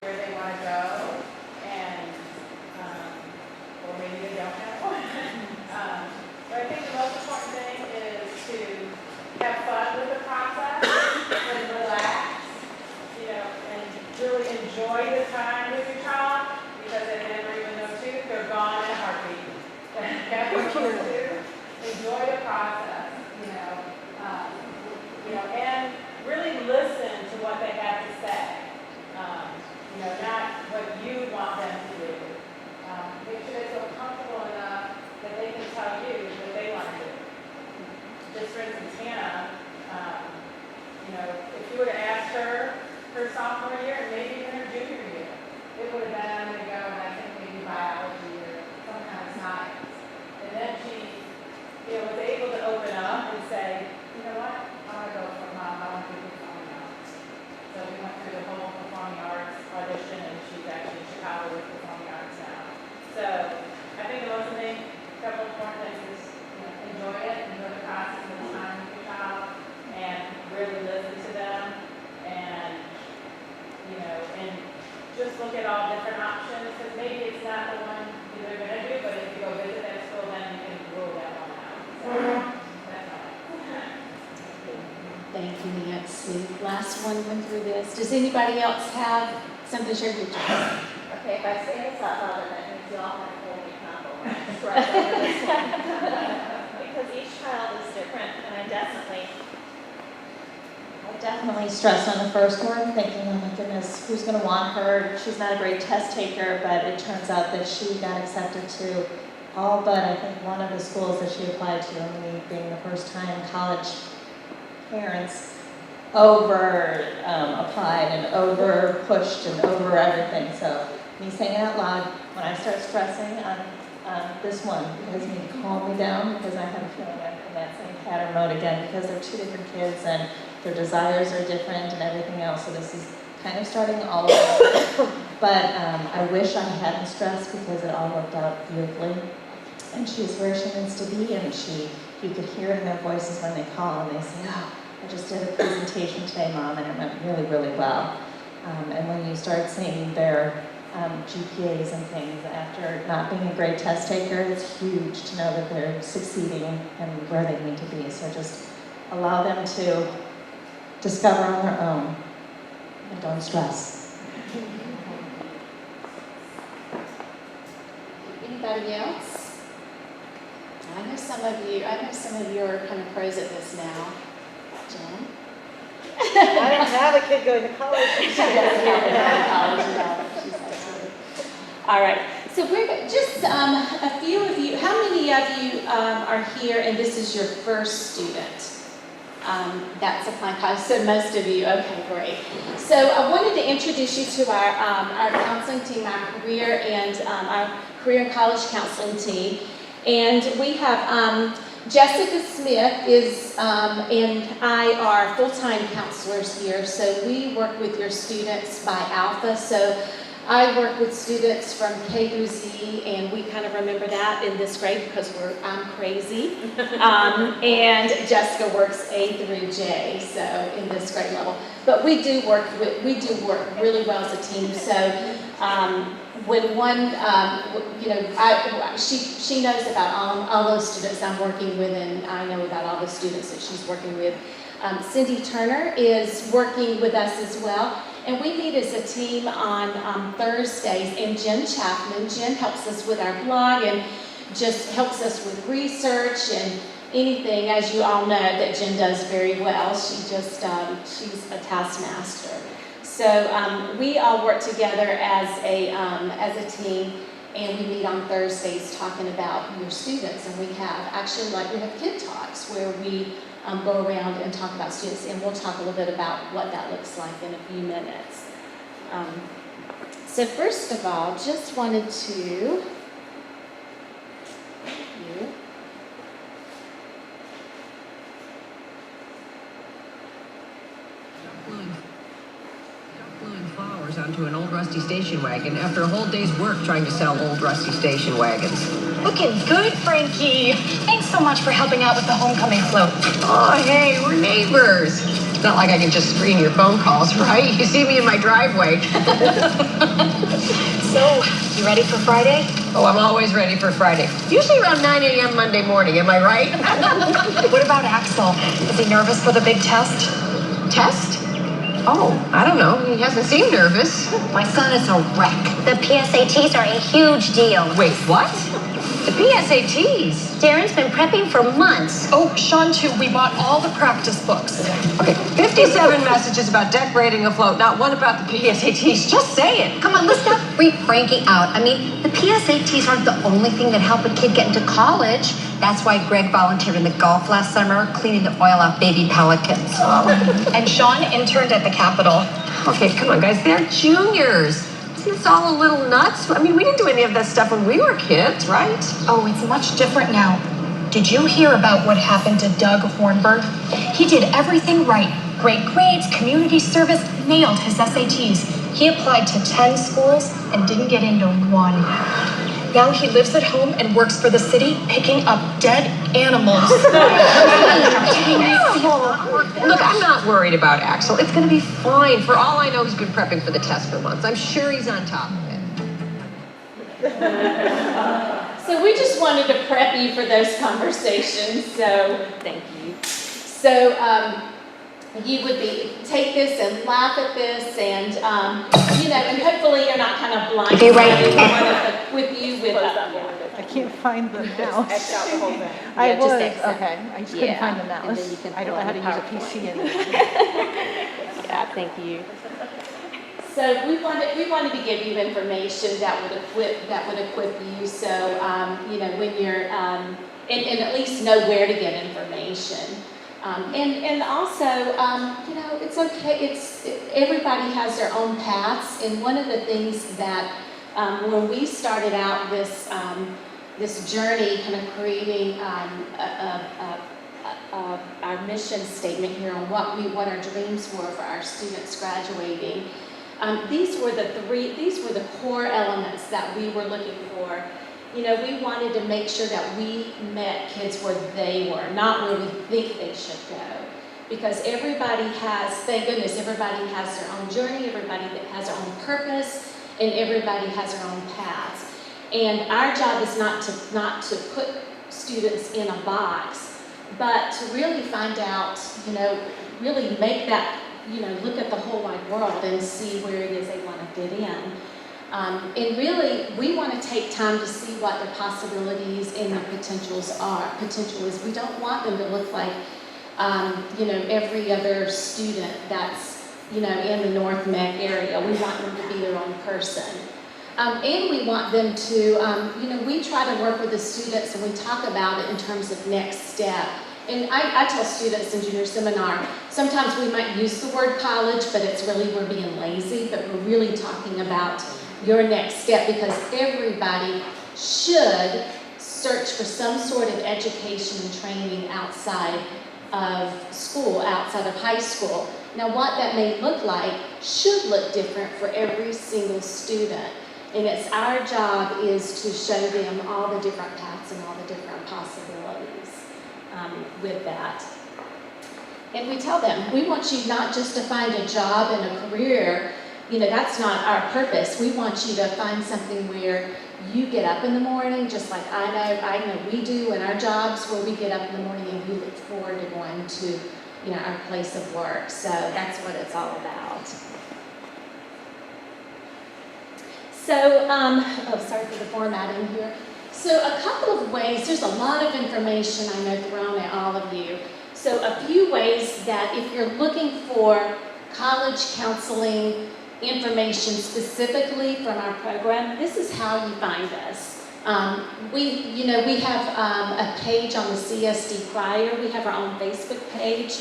where they want to go, and or maybe they don't have one. But I think the most important thing is to have fun with the process and relax, and really enjoy the time with your child, because they never even know too, they're gone in a heartbeat. Enjoy the process, and really listen to what they have to say. Not what you want them to do. Make sure they feel comfortable enough that they can tell you what they want to do. Just for instance, Hannah, if you would have asked her sophomore year and maybe even her junior year, it would have been, I'm going to go, and I think maybe biology or some kind of science. And then she was able to open up and say, you know what, I want to go for mom, I want to do performing arts. So we went through the whole performing arts audition, and she's actually in Chicago with performing arts now. So I think the most thing, a couple important things is enjoy it, enjoy the process of the time with your child, and really listen to them, and and just look at all different options, because maybe it's not the one you're going to do, but if you go visit that school, then you can rule that one out. So that's all. Thank you, Nancy. Last one went through this. Does anybody else have something to share with you? Okay, if I say this out loud, that means you all have to hold me accountable. Right over this one. Because each child is different, and I definitely stressed on the first one, thinking, oh my goodness, who's going to want her? She's not a great test taker, but it turns out that she got accepted to all but, I think, one of the schools that she applied to, and me being the first time college parents over applied and over pushed and over everything. So me saying it out loud, when I start stressing on this one, you guys need to calm me down, because I have a feeling I'm in that same pattern mode again, because they're two different kids and their desires are different and everything else. So this is kind of starting all over. But I wish I hadn't stressed, because it all worked out beautifully. And she's where she needs to be, and you could hear it in their voices when they call and they say, oh, I just did a presentation today, Mom, and it went really, really well. And when you start seeing their GPAs and things after not being a great test taker, it's huge to know that they're succeeding and where they need to be. So just allow them to discover on their own, and don't stress. Anybody else? I know some of you are kind of pros at this now. Jen? I don't have a kid going to college. All right. So we're just a few of you. How many of you are here and this is your first student? That's applying college. So most of you. Okay, great. So I wanted to introduce you to our counseling team, our career and college counseling team. And we have Jessica Smith and I are full-time counselors here. So we work with your students by Alpha. So I work with students from K through Z, and we kind of remember that in this grade because I'm crazy. And Jessica works A through J, so in this grade level. But we do work really well as a team. So when one, she knows about all those students I'm working with, and I know about all the students that she's working with. Cindy Turner is working with us as well. And we meet as a team on Thursdays, and Jen Chapman. Jen helps us with our blog and just helps us with research and anything, as you all know, that Jen does very well. She's a taskmaster. So we all work together as a team, and we meet on Thursdays talking about your students. And we have kid talks where we go around and talk about students, and we'll talk a little bit about what that looks like in a few minutes. So first of all, just wanted to Gluing flowers onto an old rusty station wagon after a whole day's work trying to sell old rusty station wagons. Looking good, Frankie. Thanks so much for helping out with the homecoming float. Oh, hey, we're neighbors. not like I can just screen your phone calls, right? You see me in my driveway. So, you ready for Friday? Oh, I'm always ready for Friday. Usually around 9 a.m. Monday morning, am I right? What about Axel? Is he nervous for the big test? Test? Oh, I don't know. He hasn't seemed nervous. My son is a wreck. The PSATs are a huge deal. Wait, what? The PSATs? Darren's been prepping for months. Oh, Sean too. We bought all the practice books. Okay, 57 messages about decorating a float, not one about the PSATs. Just saying. Come on, let's stop freak Frankie out. I mean, the PSATs aren't the only thing that help a kid get into college. That's why Greg volunteered in the golf last summer, cleaning the oil off baby pelicans. And Sean interned at the Capitol. Okay, come on, guys. They're juniors. Isn't this all a little nuts? I mean, we didn't do any of that stuff when we were kids, right? Oh, it's much different now. Did you hear about what happened to Doug Hornberg? He did everything right. Great grades, community service, nailed his SATs. He applied to 10 schools and didn't get into one. Now he lives at home and works for the city, picking up dead animals. Look, I'm not worried about Axel. It's going to be fine. For all I know, he's been prepping for the test for months. I'm sure he's on top of it. So we just wanted to prep you for those conversations, so thank you. So you would take this and laugh at this and, and hopefully you're not kind of blind. Be right with you with I can't find the mouse. X out the whole thing. I Yeah, just was, X out. okay, I just couldn't Yeah, find the and then mouse. you can I don't know how to pull use on a the PC anymore. Yeah, thank you. So we wanted to give you information that would equip you. So when you're and at least know where to get information. And also it's okay. Everybody has their own paths. And one of the things that when we started out this journey, kind of creating our mission statement here on what our dreams were for our students graduating. These were the core elements that we were looking for. We wanted to make sure that we met kids where they were, not where we think they should go. Because thank goodness, everybody has their own journey, everybody has their own purpose, and everybody has their own paths. And our job is not to put students in a box, but to really find out, really make that, look at the whole wide world and see where it is they want to fit in. And really, we want to take time to see what the possibilities and the potential is. We don't want them to look like, every other student that's, in the North Mech area. We want them to be their own person. And we want them to, we try to work with the students and we talk about it in terms of next step. And I tell students in junior seminar, sometimes we might use the word college, but it's really we're being lazy, but we're really talking about your next step because everybody should search for some sort of education and training outside of school, outside of high school. Now what that may look like should look different for every single student. And it's our job is to show them all the different paths and all the different possibilities with that. And we tell them, we want you not just to find a job and a career, that's not our purpose. We want you to find something where you get up in the morning, just like I know we do in our jobs, where we get up in the morning and we look forward to going to, our place of work. So that's what it's all about. So, sorry for the formatting here. So a couple of ways, there's a lot of information I know thrown at all of you. So a few ways that if you're looking for college counseling information specifically from our program, this is how you find us. We have a page on the CSD Crier. We have our own Facebook page.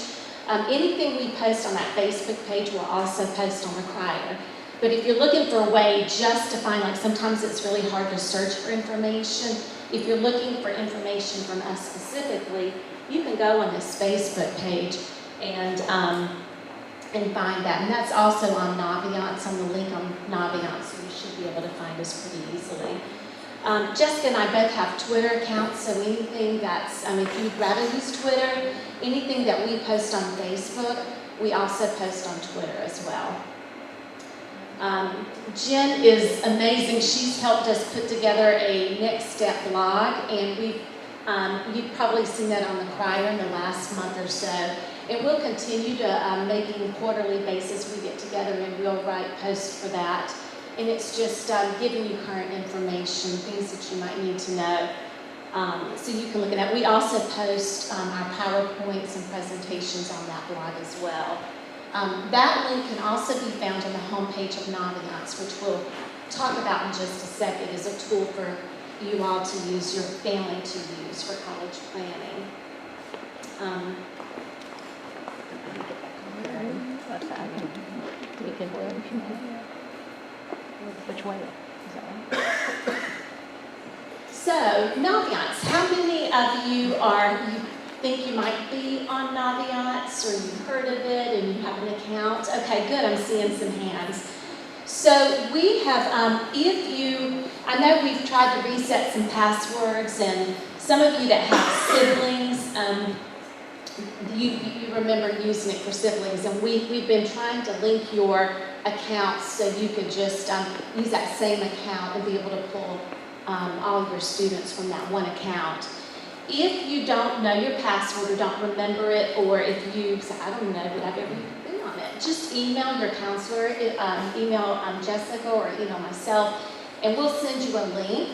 Anything we post on that Facebook page will also post on the Crier. But if you're looking for a way just to find, sometimes it's really hard to search for information. If you're looking for information from us specifically, you can go on this Facebook page and find that. And that's also on Naviance, on the link on Naviance, so you should be able to find us pretty easily. Jessica and I both have Twitter accounts, so anything that's, if you'd rather use Twitter, anything that we post on Facebook We also post on Twitter as well. Jen is amazing. She's helped us put together a next step blog, and you've probably seen that on the Crier in the last month or so. And we'll continue to, maybe on a quarterly basis, we get together and we'll write posts for that. And it's just giving you current information, things that you might need to know. So you can look at that. We also post our PowerPoints and presentations on that blog as well. That link can also be found on the homepage of Naviance, which we'll talk about in just a second, as a tool for you all to use, your family to use for college planning. Which way? So, Naviance, how many of you think you might be on Naviance, or you've heard of it and you have an account? Okay, good, I'm seeing some hands. So we have, I know we've tried to reset some passwords, and some of you that have siblings, you remember using it for siblings, and we've been trying to link your accounts so you could just use that same account and be able to pull all your students from that one account. If you don't know your password or don't remember it, or if you say, I don't know that I've ever been on it, just email your counselor, email Jessica or email myself, and we'll send you a link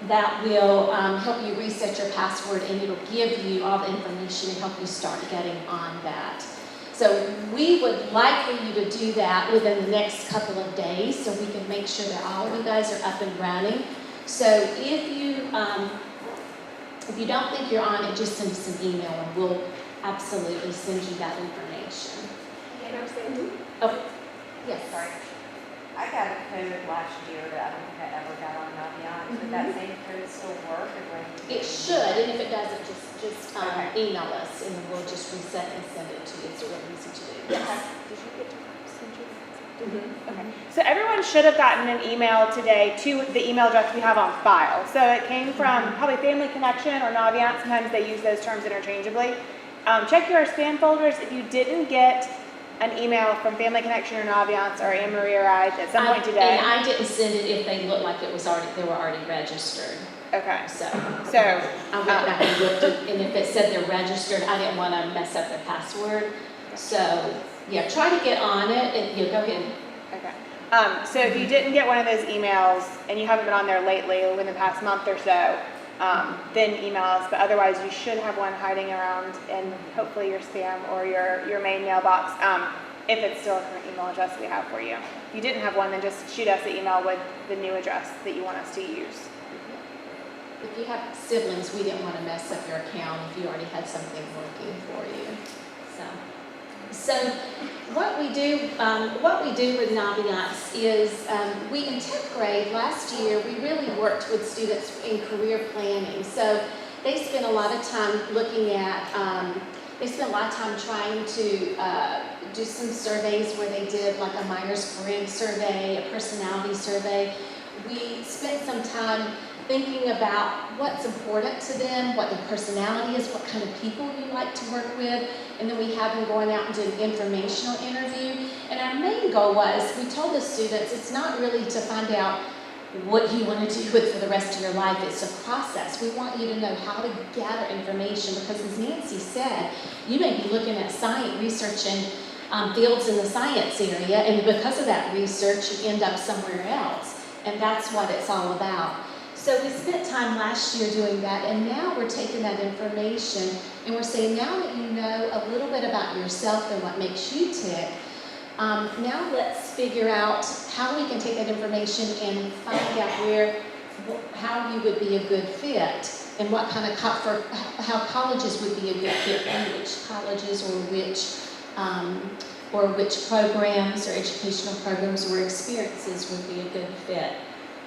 that will help you reset your password, and it'll give you all the information and help you start getting on that. So we would like for you to do that within the next couple of days so we can make sure that all of you guys are up and running. So if you don't think you're on it, just send us an email and we'll absolutely send you that information. Oh, yes. Sorry. I got a code last year that I don't think I ever got on Naviance. Would that same code still work? Or It should, and if it doesn't, just Okay. email us and we'll just reset and send it to you. It's real easy to do. Yes. Did you get to send you? Okay. So everyone should have gotten an email today to the email address we have on file. So it came from probably Family Connection or Naviance. Sometimes they use those terms interchangeably. Check your spam folders. If you didn't get an email from Family Connection or Naviance or Anne Marie or I at some point today. And I didn't send it if they looked like they were already registered. Okay. So So I went back and looked, and if it said they're registered, I didn't want to mess up their password. So yeah, try to get on it, and go ahead. Okay. So if you didn't get one of those emails and you haven't been on there lately, within the past month or so, then email us. But otherwise, you should have one hiding around in hopefully your spam or your main mailbox, if it's still a current email address we have for you. If you didn't have one, then just shoot us an email with the new address that you want us to use. If you have siblings, we didn't want to mess up your account if you already had something working for you. So what we do with Naviance is we in 10th grade last year, we really worked with students in career planning. So they spent a lot of time looking at, they spent a lot of time trying to do some surveys where they did like a Myers-Briggs survey, a personality survey. We spent some time thinking about what's important to them, what their personality is, what kind of people you like to work with, and then we have them going out and doing an informational interview. And our main goal was, we told the students, it's not really to find out what you want to do with for the rest of your life, it's a process. We want you to know how to gather information, because as Nancy said, you may be looking at science, researching fields in the science area, and because of that research, you end up somewhere else. And that's what it's all about. So we spent time last year doing that, and now we're taking that information and we're saying, now that you know a little bit about yourself and what makes you tick, now let's figure out how we can take that information and find out how you would be a good fit, and what kind of how colleges would be a good fit, and which colleges or which programs or educational programs or experiences would be a good fit.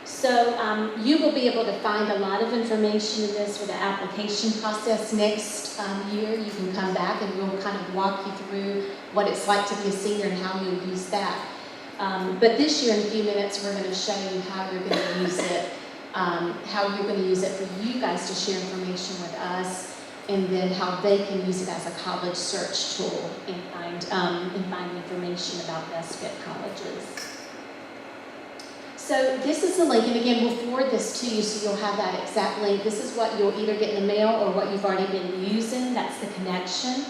So you will be able to find a lot of information in this for the application process next year. You can come back and we'll kind of walk you through what it's like to be a senior and how you'll use that. But this year, in a few minutes, we're going to show you how you're going to use it, how you're going to use it for you guys to share information with us, and then how they can use it as a college search tool and find information about best fit colleges. So this is the link, and again, we'll forward this to you so you'll have that exact link. This is what you'll either get in the mail or what you've already been using. That's the connection.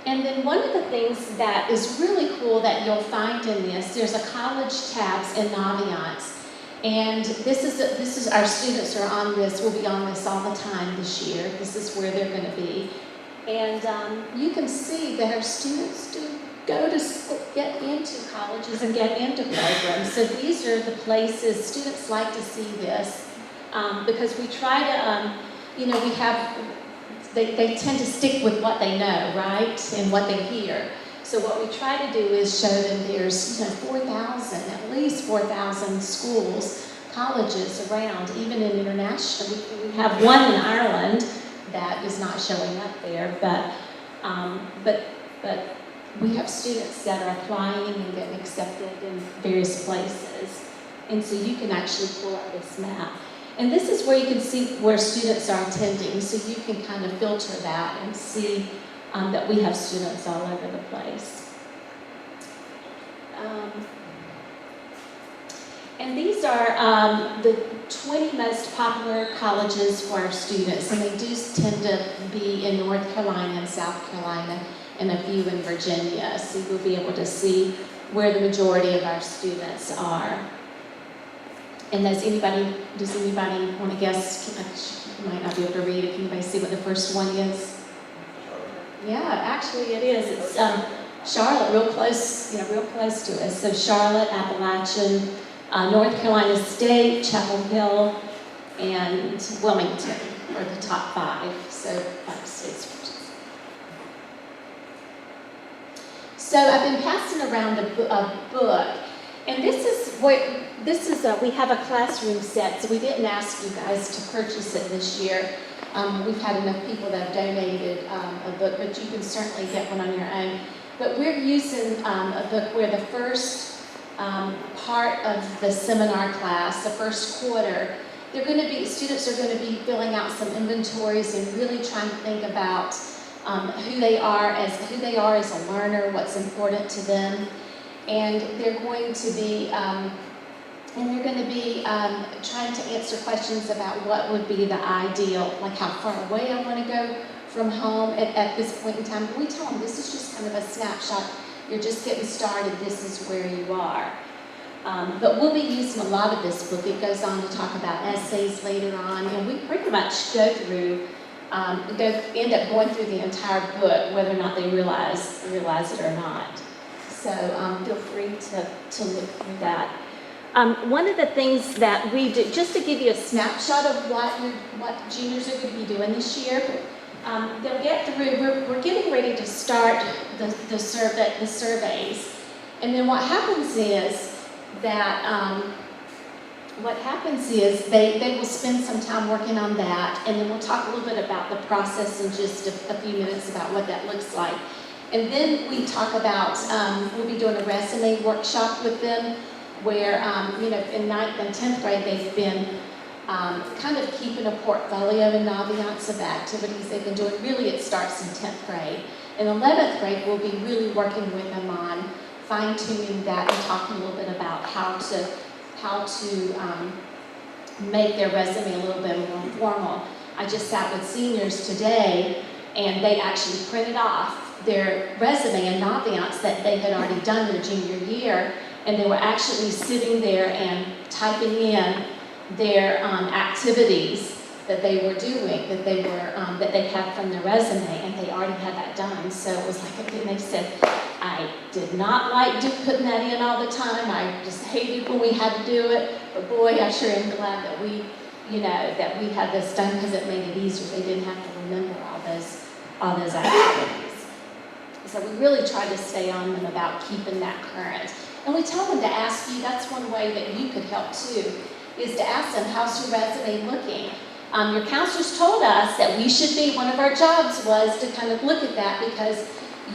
And then one of the things that is really cool that you'll find in this, there's a college tabs in Naviance. And this is our students are on this, will be on this all the time this year. This is where they're going to be. And you can see that our students do go to school, get into colleges and get into programs. So these are the places students like to see this because we try to, we have, they tend to stick with what they know, right, and what they hear. So what we try to do is show them there's 4,000, at least 4,000 schools, colleges around, even in international. We have one in Ireland that is not showing up there, but we have students that are applying and getting accepted in various places. And so you can actually pull up this map. And this is where you can see where students are attending, so you can kind of filter that and see that we have students all over the place. And these are the 20 most popular colleges for our students, and they do tend to be in North Carolina and South Carolina, and a few in Virginia. So you'll be able to see where the majority of our students are. And does anybody want to guess? You might not be able to read it. Can anybody see what the first one is? Yeah, actually it is. It's Charlotte, real close to us. So Charlotte, Appalachian, North Carolina State, Chapel Hill, and Wilmington are the top 5. So 5 states. So I've been passing around a book, and we have a classroom set, so we didn't ask you guys to purchase it this year. We've had enough people that have donated a book, but you can certainly get one on your own. But we're using a book where the first part of the seminar class, the first quarter, students are going to be filling out some inventories and really trying to think about who they are as a learner, what's important to them, and they're going to be trying to answer questions about what would be the ideal, like how far away I want to go from home at this point in time. But we tell them this is just kind of a snapshot. You're just getting started. This is where you are. But we'll be using a lot of this book. It goes on to talk about essays later on, and we pretty much go through. End up going through the entire book, whether or not they realize it or not. So feel free to look through that. One of the things that we do, just to give you a snapshot of what juniors are going to be doing this year, they'll get through. We're getting ready to start the surveys, and then what happens is that. What happens is they will spend some time working on that, and then we'll talk a little bit about the process in just a few minutes about what that looks like. And then we talk about, we'll be doing a resume workshop with them where, in 9th and 10th grade, they've been kind of keeping a portfolio in Naviance of activities they've been doing. Really, it starts in 10th grade. In 11th grade, we'll be really working with them on fine-tuning that and talking a little bit about how to make their resume a little bit more formal. I just sat with seniors today, and they actually printed off their resume in Naviance that they had already done their junior year, and they were actually sitting there and typing in their activities that they were doing, that they had from their resume, and they already had that done. So it was like, and they said, I did not like putting that in all the time. I just hated when we had to do it. But boy, I sure am glad that we had this done because it made it easier. They didn't have to remember all those activities. So we really try to stay on them about keeping that current. And we tell them to ask you, that's one way that you could help too, is to ask them, how's your resume looking? Your counselors told us that one of our jobs was to kind of look at that because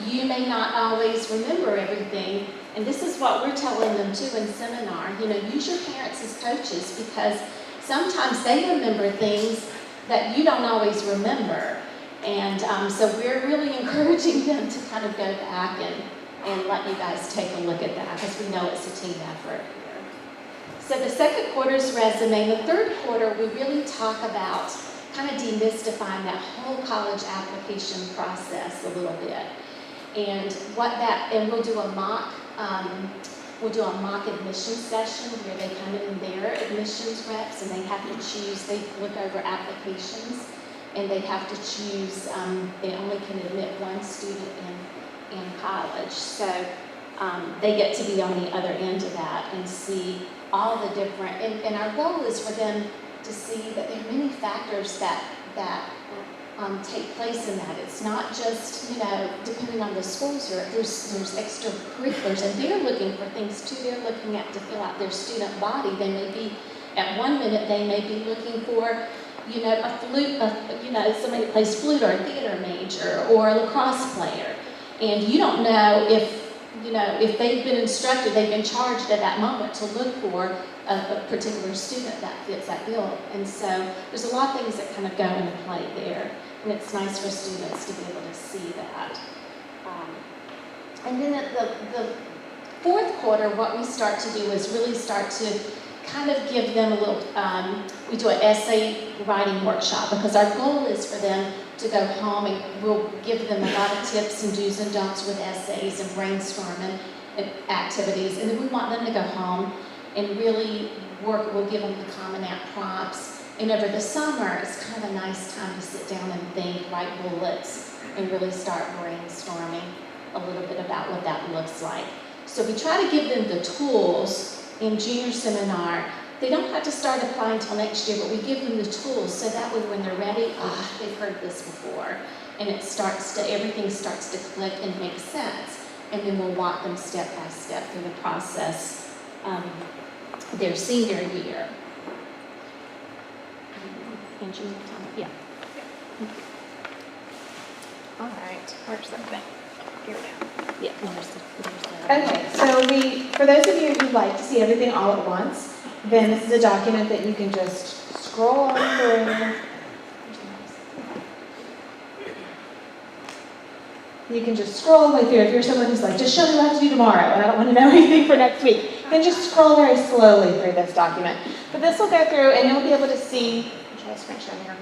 you may not always remember everything. And this is what we're telling them too in seminar. Use your parents as coaches because sometimes they remember things that you don't always remember. And so we're really encouraging them to kind of go back and let you guys take a look at that, because we know it's a team effort here. So the second quarter's resume. The third quarter, we really talk about kind of demystifying that whole college application process a little bit. And we'll do a mock admission session where they come in their admissions reps and they have to choose, they look over applications and they have to choose, they only can admit one student in college. So they get to be on the other end of that and see all the different, and our goal is for them to see that there are many factors that take place in that. It's not just, depending on the schools, there's extracurriculars, and they're looking for things too. They're looking to fill out their student body. They may be, at 1 minute, they may be looking for, a flute, somebody that plays flute, or a theater major, or a lacrosse player. And you don't know if they've been instructed, they've been charged at that moment to look for a particular student that fits that bill. And so there's a lot of things that kind of go into play there. And it's nice for students to be able to see that. And then at the fourth quarter, what we start to do is really start to kind of give them a little, we do an essay writing workshop, because our goal is for them to go home and we'll give them a lot of tips and do's and don'ts with essays and brainstorming and activities. And then we want them to go home and really work. We'll give them the Common App prompts. And over the summer, it's kind of a nice time to sit down and think, write bullets, and really start brainstorming a little bit about what that looks like. So we try to give them the tools in junior seminar. They don't have to start applying until next year, but we give them the tools so that way when they're ready, they've heard this before. And everything starts to click and make sense. And then we'll walk them step by step through the process their senior year. And junior time, yeah. All right, where's that thing? Here we go. Yeah, Okay, so for those of you who'd like to see everything all at once, then this is a document that you can just scroll on through. You can just scroll all the way through. If you're someone who's like, just show me what I have to do tomorrow, and I don't want to know anything for next week, then just scroll very slowly through this document. But this will go through, and you'll be able to see, try to screen share here,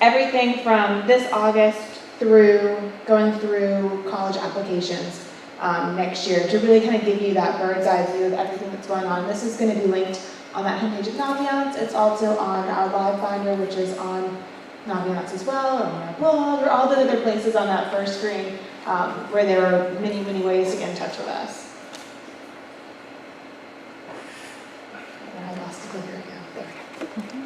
everything from this August going through college applications next year, to really kind of give you that bird's eye view of everything that's going on. This is going to be linked on that homepage of Naviance. It's also on our live finder, which is on Naviance as well, or on our blog, or all the other places on that first screen where there are many, many ways to get in touch with us. I lost the clicker again. There we go.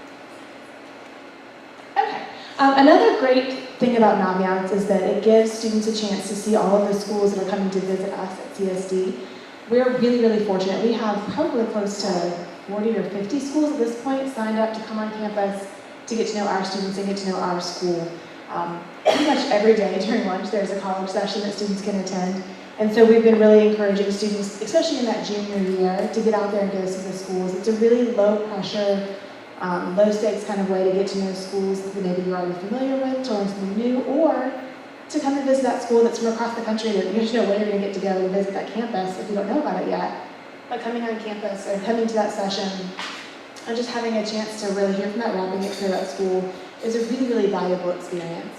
Okay. Another great thing about Naviance is that it gives students a chance to see all of the schools that are coming to visit us at CSD. We're really, really fortunate. We have probably close to 40 or 50 schools at this point signed up to come on campus to get to know our students and get to know our school. Pretty much every day during lunch there's a college session that students can attend. And so we've been really encouraging students, especially in that junior year, to get out there and go see the schools. It's a really low pressure, low stakes kind of way to get to know schools that maybe you're already familiar with, to learn something new, or to come and visit that school that's from across the country that you just know when you're going to get to go and visit that campus if you don't know about it yet. But coming on campus or coming to that session and just having a chance to really hear from that rep and get to know that school is a really, really valuable experience.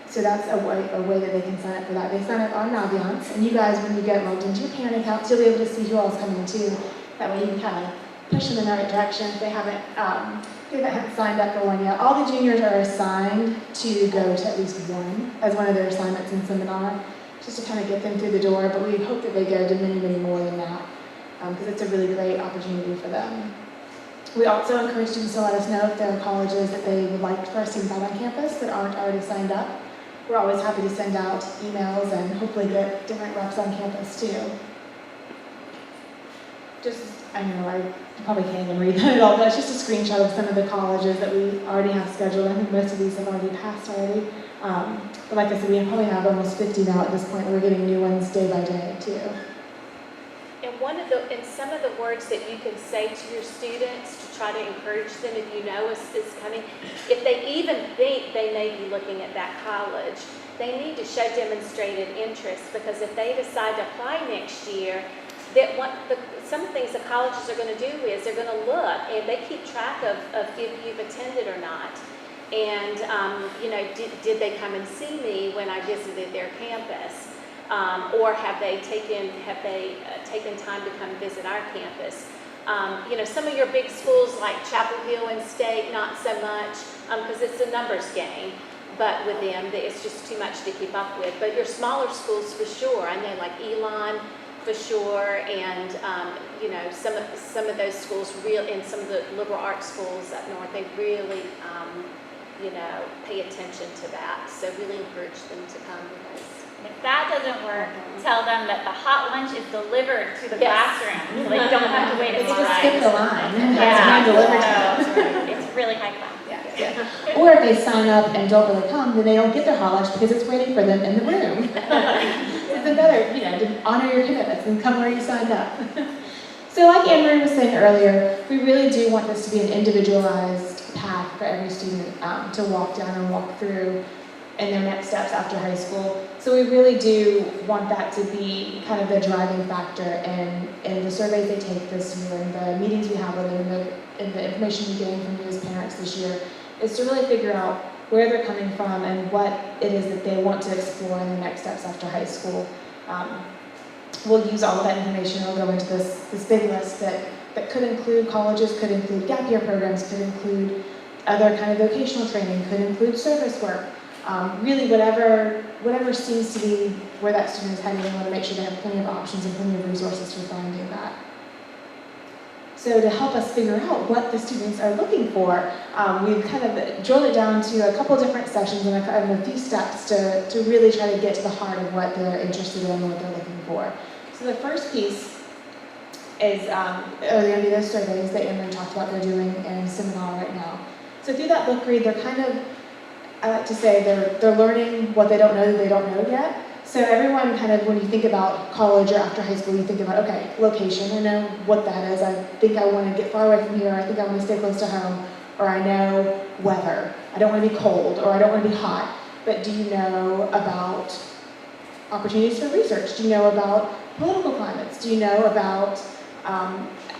So that's a way that they can sign up for that. They sign up on Naviance, and you guys, when you get logged into your parent accounts, you'll be able to see who else coming too. That way you can kind of push them in the right direction if they haven't signed up for one yet. All the juniors are assigned to go to at least one as one of their assignments in seminar, just to kind of get them through the door, but we hope that they go to many, many more than that, because it's a really great opportunity for them. We also encourage students to let us know if there are colleges that they would like for us to invite on campus that aren't already signed up. We're always happy to send out emails and hopefully get different reps on campus too. I know I probably can't even read that at all, but it's just a screenshot of some of the colleges that we already have scheduled. I think most of these have already passed already. But like I said, we probably have almost 50 now at this point, and we're getting new ones day by day too. And some of the words that you can say to your students to try to encourage them, if you know is coming, if they even think they may be looking at that college, they need to show demonstrated interest, because if they decide to apply next year, some things the colleges are going to do is they're going to look and they keep track of if you've attended or not. And, did they come and see me when I visited their campus? Or have they taken time to come visit our campus? Some of your big schools like Chapel Hill and State, not so much, because it's a numbers game. But with them, it's just too much to keep up with. But your smaller schools, for sure. I know, like Elon, for sure, and some of those schools, and some of the liberal arts schools up north, they really pay attention to that. So really encourage them to come with us. If that doesn't work, tell them that the hot lunch is delivered to the classroom, so they don't have to wait in line. Just skip the line. Yeah, it's really high class. Yeah. Or if they sign up and don't really come, then they don't get their hot lunch because it's waiting for them in the room. It's better, to honor your commitments and come where you signed up. So like Anne-Marie was saying earlier, we really do want this to be an individualized path for every student to walk down and walk through in their next steps after high school. So we really do want that to be kind of the driving factor in the surveys they take this year, and the meetings we have with them, and the information we gain from you as parents this year, is to really figure out where they're coming from and what it is that they want to explore in the next steps after high school. We'll use all of that information. I'll go into this big list that could include colleges, could include gap year programs, could include other kind of vocational training, could include service work. Really whatever seems to be where that student is heading, we want to make sure they have plenty of options and plenty of resources for finding that. So to help us figure out what the students are looking for, we've kind of drilled it down to a couple different sessions and a few steps to really try to get to the heart of what they're interested in and what they're looking for. So the first piece is going to be those surveys that Emery talked about they're doing in seminar right now. So through that book read, they're kind of, I like to say, they're learning what they don't know that they don't know yet. So everyone kind of, when you think about college or after high school, you think about, okay, location, I know what that is. I think I want to get far away from here. I think I want to stay close to home. Or I know weather. I don't want to be cold, or I don't want to be hot. But do you know about opportunities for research? Do you know about political climates? Do you know about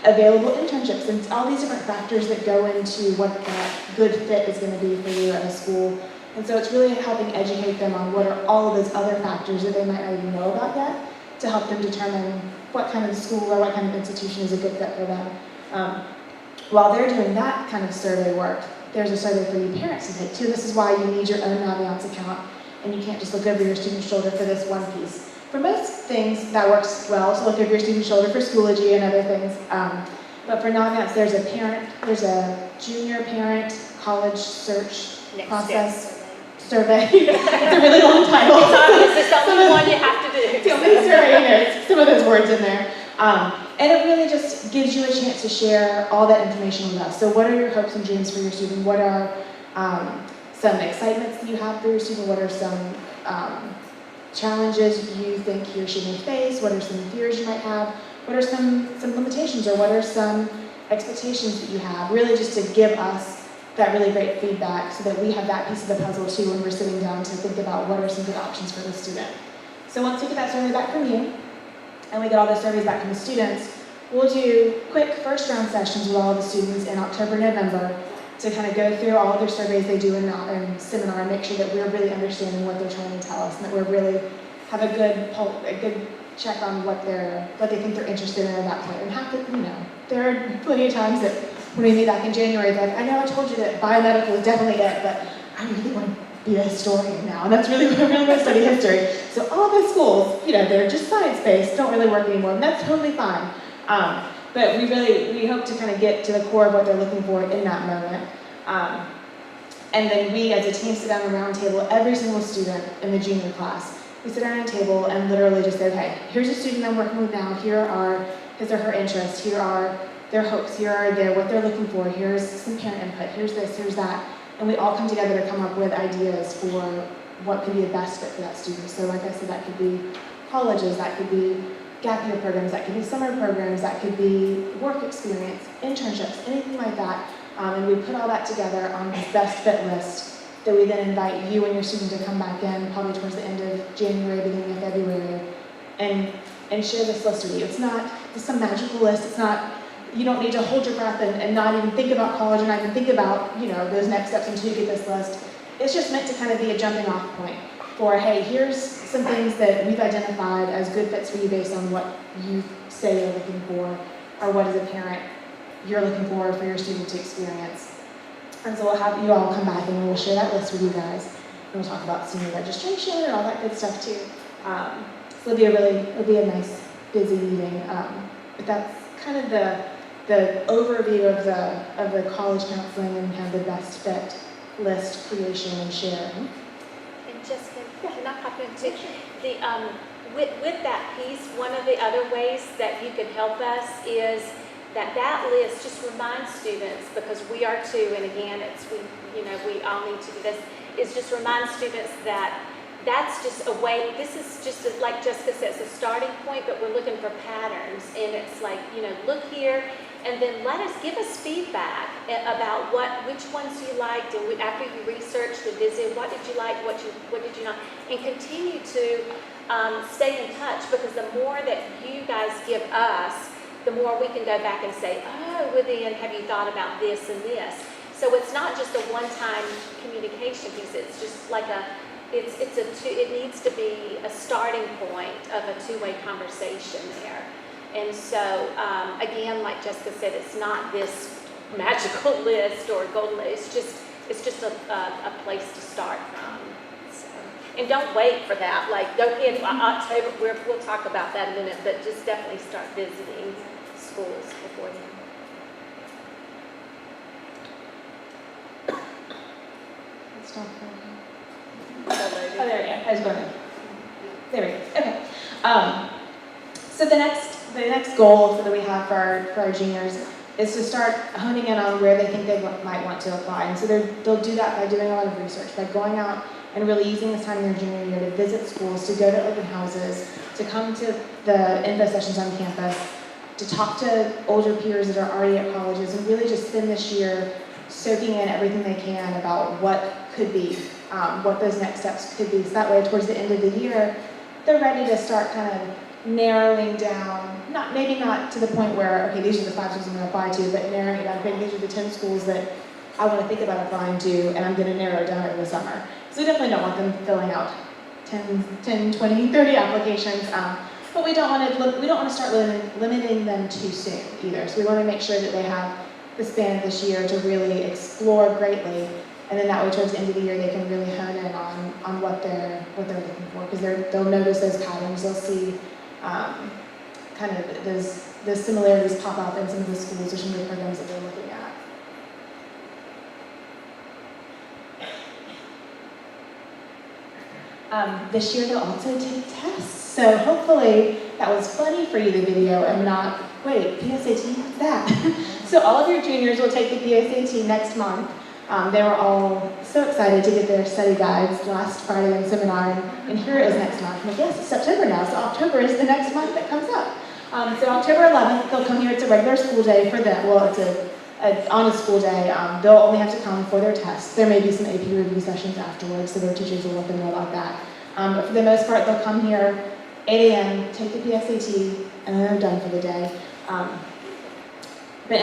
available internships? And all these different factors that go into what that good fit is going to be for you at a school. And so it's really helping educate them on what are all of those other factors that they might not even know about yet, to help them determine what kind of school or what kind of institution is a good fit for them. While they're doing that kind of survey work, there's a survey for you parents to take too. This is why you need your own Naviance account, and you can't just look over your student's shoulder for this one piece. For most things, that works well, so look over your student's shoulder for Schoology and other things. But for Naviance, there's a junior parent college search process survey. It's a really long title. It's the only one you have to do. It's the only survey, there's some of those words in there. And it really just gives you a chance to share all that information with us. So what are your hopes and dreams for your student? What are some excitements that you have for your student? What are some challenges you think he or she may face? What are some fears you might have? What are some limitations, or what are some expectations that you have? Really just to give us that really great feedback so that we have that piece of the puzzle too when we're sitting down to think about what are some good options for the student. So once we get that survey back from you, and we get all the surveys back from the students, we'll do quick first round sessions with all of the students in October, November to kind of go through all of their surveys they do in seminar and make sure that we're really understanding what they're trying to tell us, and that we're really have a good check on what they think they're interested in at that point. And there are plenty of times that when we meet back in January, they're like, I know I told you that biomedical is definitely it, but I really want to be a historian now, and that's really what I really want to study history. So all those schools, they're just science-based, don't really work anymore, and that's totally fine. But we hope to kind of get to the core of what they're looking for in that moment. And then we, as a team, sit down at a round table, every single student in the junior class. We sit down at a table and literally just say, okay, here's a student I'm working with now, here are his or her interests, here are their hopes, here are what they're looking for, here's some parent input, here's this, here's that. And we all come together to come up with ideas for what could be the best fit for that student. So like I said, that could be colleges, that could be gap year programs, that could be summer programs, that could be work experience, internships, anything like that. And we put all that together on this best fit list that we then invite you and your student to come back in probably towards the end of January, beginning of February, and share this list with you. It's not just some magical list. It's not, you don't need to hold your breath and not even think about college and not even think about, those next steps until you get this list. It's just meant to kind of be a jumping off point for, hey, here's some things that we've identified as good fits for you based on what you say you're looking for, or what as a parent you're looking for your student to experience. And so we'll have you all come back and we'll share that list with you guys. And we'll talk about senior registration and all that good stuff too. So it'll be a nice, busy meeting. But that's kind of the overview of the college counseling and kind of the best fit list creation and sharing. And Jessica, can I pop into the with that piece? One of the other ways that you could help us is that list just reminds students, because we are too, and again, we all need to do this, is just remind students that that's just a way, this is just, like Jessica says, a starting point, but we're looking for patterns, and it's like, look here, and then give us feedback about which ones you liked, and after you researched and visited, what did you like, what did you not, and continue to stay in touch, because the more that you guys give us, the more we can go back and say, oh, well then, have you thought about this and this? So it's not just a one-time communication piece, it's just like it needs to be a starting point of a two-way conversation there. And so, again, like Jessica said, it's not this magical list or golden list, it's just a place to start from. So, and don't wait for that, like go ahead, October, we'll talk about that in a minute, but just definitely start visiting schools before then. Oh, there we go. I was going to. There we go. Okay. So the next goal that we have for our juniors is to start honing in on where they think they might want to apply. And so they'll do that by doing a lot of research, by going out and really using this time in their junior year to visit schools, to go to open houses, to come to the info sessions on campus, to talk to older peers that are already at colleges, and really just spend this year soaking in everything they can about what could be, what those next steps could be. So that way, towards the end of the year, they're ready to start kind of narrowing down, maybe not to the point where, okay, these are the 5 schools I'm going to apply to, but narrowing it down, okay, these are the 10 schools that I want to think about applying to, and I'm going to narrow it down over the summer. So we definitely don't want them filling out 10, 20, 30 applications, but we don't want to start limiting them too soon either. So we want to make sure that they have the span of this year to really explore greatly, and then that way towards the end of the year they can really hone in on what they're looking for, because they'll notice those patterns. They'll see kind of those similarities pop up in some of the schools or some of the programs that they're looking at. This year they'll also take tests. So hopefully that was funny for you, the video, and not, wait, PSAT, what's that? So all of your juniors will take the PSAT next month. They were all so excited to get their study guides last Friday in seminar, and here it is next month. I'm like, yes, it's September now, so October is the next month that comes up. So October 11th, they'll come here. It's a regular school day for them. Well, it's on a school day. They'll only have to come for their tests. There may be some AP review sessions afterwards, so their teachers will let them know about that. But for the most part, they'll come here 8 a.m., take the PSAT, and then they're done for the day. But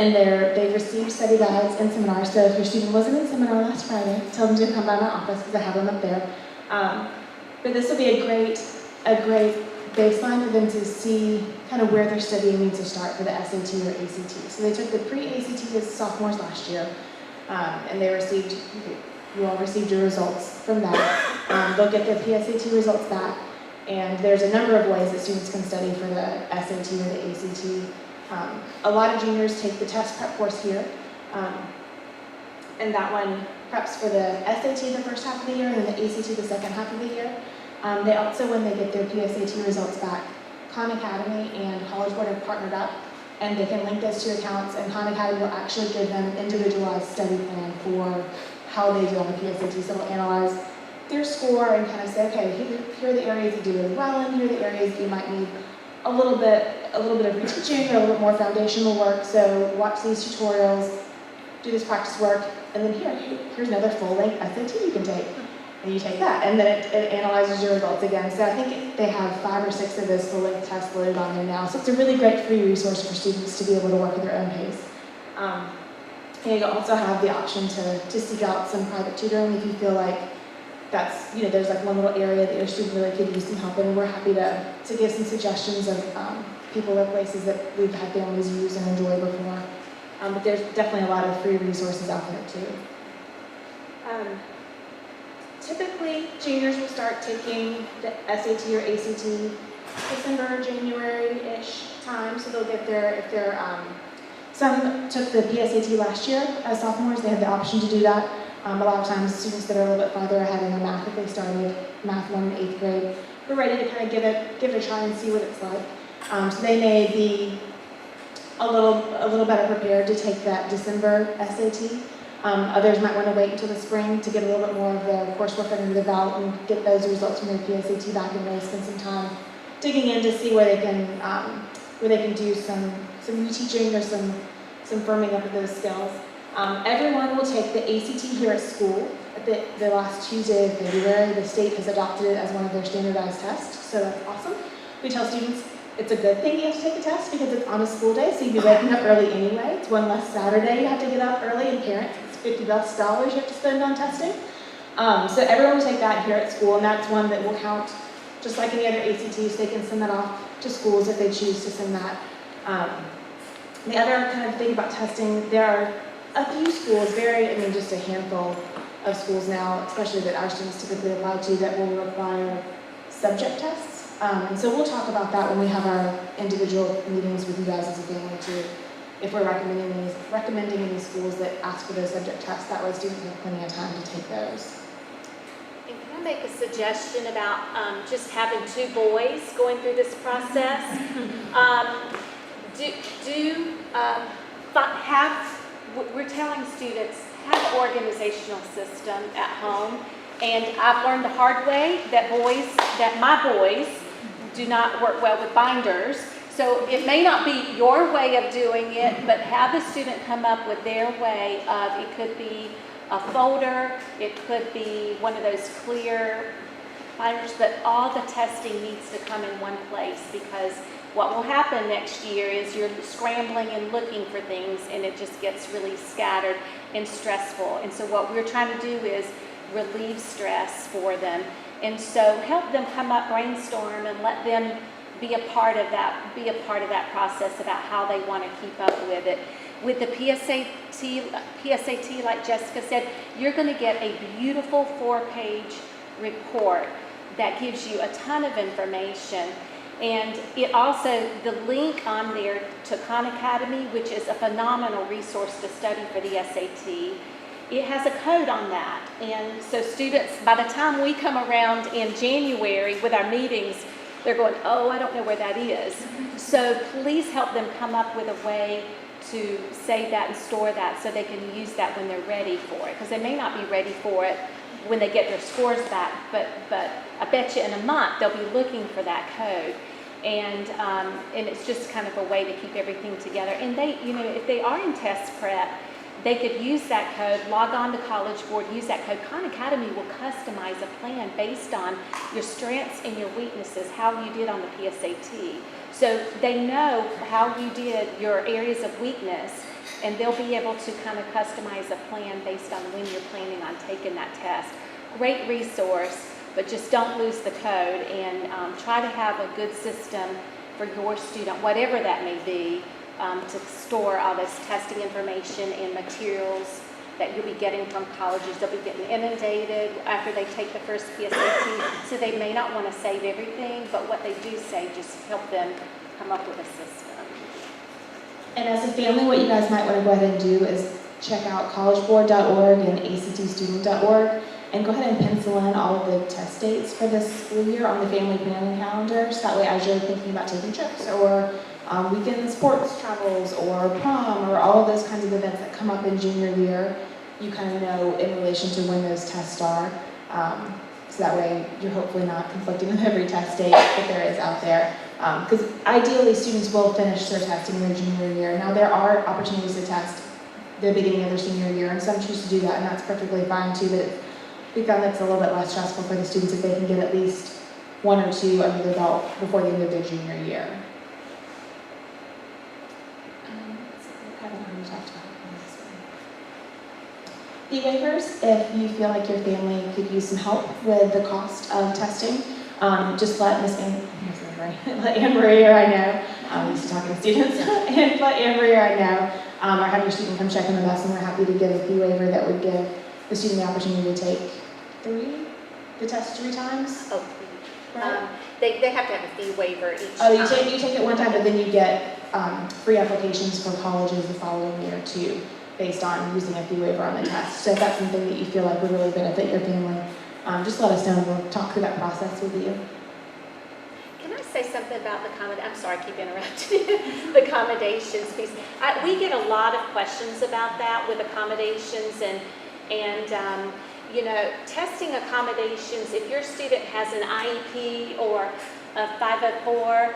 they've received study guides and seminars, so if your student wasn't in seminar last Friday, tell them to come by my office because I have them up there. But this will be a great baseline for them to see kind of where their studying needs to start for the SAT or ACT. So they took the pre-ACT as sophomores last year, and you all received your results from that. They'll get their PSAT results back, and there's a number of ways that students can study for the SAT or the ACT. A lot of juniors take the test prep course here, and that one preps for the SAT the first half of the year and then the ACT the second half of the year. They also, when they get their PSAT results back, Khan Academy and College Board have partnered up, and they can link those 2 accounts, and Khan Academy will actually give them an individualized study plan for how they do on the PSAT. So they'll analyze their score and kind of say, okay, here are the areas you do really well in, here are the areas that you might need a little bit of reteaching or a little bit more foundational work. So watch these tutorials, do this practice work, and then here's another full-length SAT you can take. And you take that, and then it analyzes your results again. So I think they have 5 or 6 of those full-length tests loaded on there now. So it's a really great free resource for students to be able to work at their own pace. And you also have the option to seek out some private tutoring if you feel like that's, there's like one little area that your student really could use some help in. And we're happy to give some suggestions of people or places that we've had families use and enjoy before. But there's definitely a lot of free resources out there too. Typically, juniors will start taking the SAT or ACT December, January-ish time, so they'll get there if they're, some took the PSAT last year as sophomores, they had the option to do that. A lot of times, students that are a little bit farther ahead in their math, if they started Math 1 in 8th grade, we're ready to kind of give it a try and see what it's like. So they may be a little better prepared to take that December SAT. Others might want to wait until the spring to get a little bit more of the coursework under the belt and get those results from their PSAT back and really spend some time digging in to see where they can do some reteaching or some firming up of those skills. Everyone will take the ACT here at school. At the last Tuesday of February, the state has adopted it as one of their standardized tests, so that's awesome. We tell students it's a good thing you have to take the test because it's on a school day, so you'd be waking up early anyway. It's one less Saturday you have to get up early, and parents, it's $50 you have to spend on testing. So everyone will take that here at school, and that's one that will count just like any other ACTs. They can send that off to schools if they choose to send that. The other kind of thing about testing, there are a few schools, just a handful of schools now, especially that our students typically apply to, that will require subject tests. And so we'll talk about that when we have our individual meetings with you guys as a family too, if we're recommending any schools that ask for those subject tests. That way students have plenty of time to take those. And can I make a suggestion about just having 2 boys going through this process? We're telling students, have an organizational system at home. And I've learned the hard way that my boys do not work well with binders. So it may not be your way of doing it, but have the student come up with their way of, it could be a folder, it could be one of those clear binders, but all the testing needs to come in one place, because what will happen next year is you're scrambling and looking for things, and it just gets really scattered and stressful. And so what we're trying to do is relieve stress for them. And so help them come up, brainstorm, and let them be a part of that process about how they want to keep up with it. With the PSAT, like Jessica said, you're going to get a beautiful 4-page report that gives you a ton of information. And it also, the link on there to Khan Academy, which is a phenomenal resource to study for the SAT, it has a code on that. And so students, by the time we come around in January with our meetings, they're going, oh, I don't know where that is. So please help them come up with a way to save that and store that so they can use that when they're ready for it. Because they may not be ready for it when they get their scores back, but I bet you in a month they'll be looking for that code. And it's just kind of a way to keep everything together. And they, if they are in test prep, they could use that code, log on to College Board, use that code. Khan Academy will customize a plan based on your strengths and your weaknesses, how you did on the PSAT. So they know how you did your areas of weakness, and they'll be able to kind of customize a plan based on when you're planning on taking that test. Great resource, but just don't lose the code, and try to have a good system for your student, whatever that may be, to store all this testing information and materials that you'll be getting from colleges. They'll be getting inundated after they take the first PSAT, so they may not want to save everything, but what they do save, just help them come up with a system. And as a family, what you guys might want to go ahead and do is check out collegeboard.org and actstudent.org and go ahead and pencil in all of the test dates for this school year on the family planning calendar. So that way, as you're thinking about taking trips or weekend sports travels or prom or all of those kinds of events that come up in junior year, you kind of know in relation to when those tests are. So that way you're hopefully not conflicting with every test date that there is out there. Because ideally students will finish their testing in their junior year. Now there are opportunities to test the beginning of their senior year, and some choose to do that, and that's perfectly fine too, but we found that's a little bit less stressful for the students if they can get at least 1 or 2 under their belt before the end of their junior year. Fee waivers, if you feel like your family could use some help with the cost of testing, just let let Anne Marie or I know. I'm used to talking to students, and let Anne Marie or I know, or have your student come check in with us, and we're happy to give a fee waiver that would give the student the opportunity to take the test 3 times. Oh, Right. they have to have a fee waiver each Oh, time. you take it one time, but then you get free applications for colleges the following year too, based on using a fee waiver on the test. So if that's something that you feel like would really benefit your family, just let us know and we'll talk through that process with you. Can I say something about I'm sorry, I keep interrupting you. The accommodations piece. We get a lot of questions about that with accommodations and you know, testing accommodations, if your student has an IEP or a 504,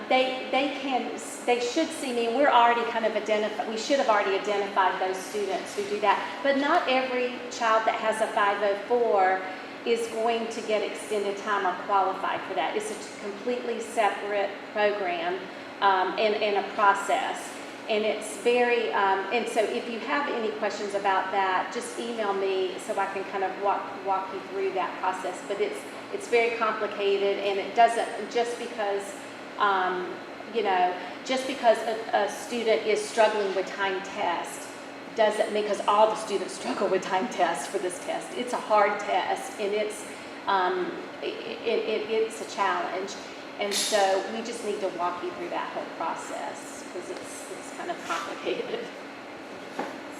they should see me, and we're already kind of we should have already identified those students who do that. But not every child that has a 504 is going to get extended time or qualify for that. It's a completely separate program and a process. And it's very, and so if you have any questions about that, just email me so I can kind of walk you through that process. But it's very complicated, and it doesn't, just because, you know, just because a student is struggling with timed test doesn't mean, because all the students struggle with timed test for this test. It's a hard test, and it's a challenge. And so we just need to walk you through that whole process, because it's kind of complicated.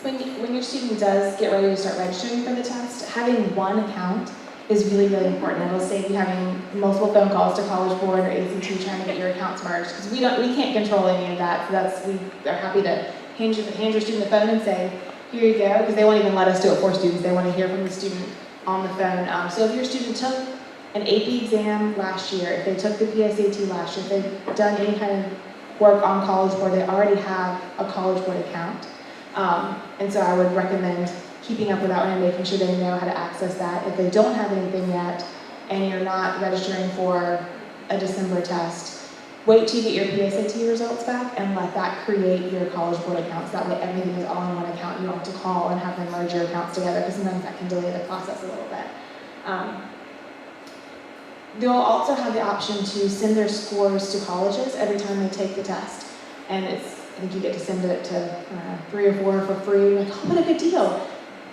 When your student does get ready to start registering for the test, having one account is really, really important. It'll save you having multiple phone calls to College Board or ACT trying to get your accounts merged, because we can't control any of that. So we are happy to hand your student the phone and say, here you go, because they won't even let us do it for students. They want to hear from the student on the phone. So if your student took an AP exam last year, if they took the PSAT last year, if they've done any kind of work on College Board, they already have a College Board account. And so I would recommend keeping up with that one and making sure they know how to access that. If they don't have anything yet, and you're not registering for a December test, wait till you get your PSAT results back and let that create your College Board accounts. That way everything is all in one account. You don't have to call and have them merge your accounts together, because sometimes that can delay the process a little bit. They'll also have the option to send their scores to colleges every time they take the test. And I think you get to send it to 3 or 4 for free. Like, oh, what a good deal.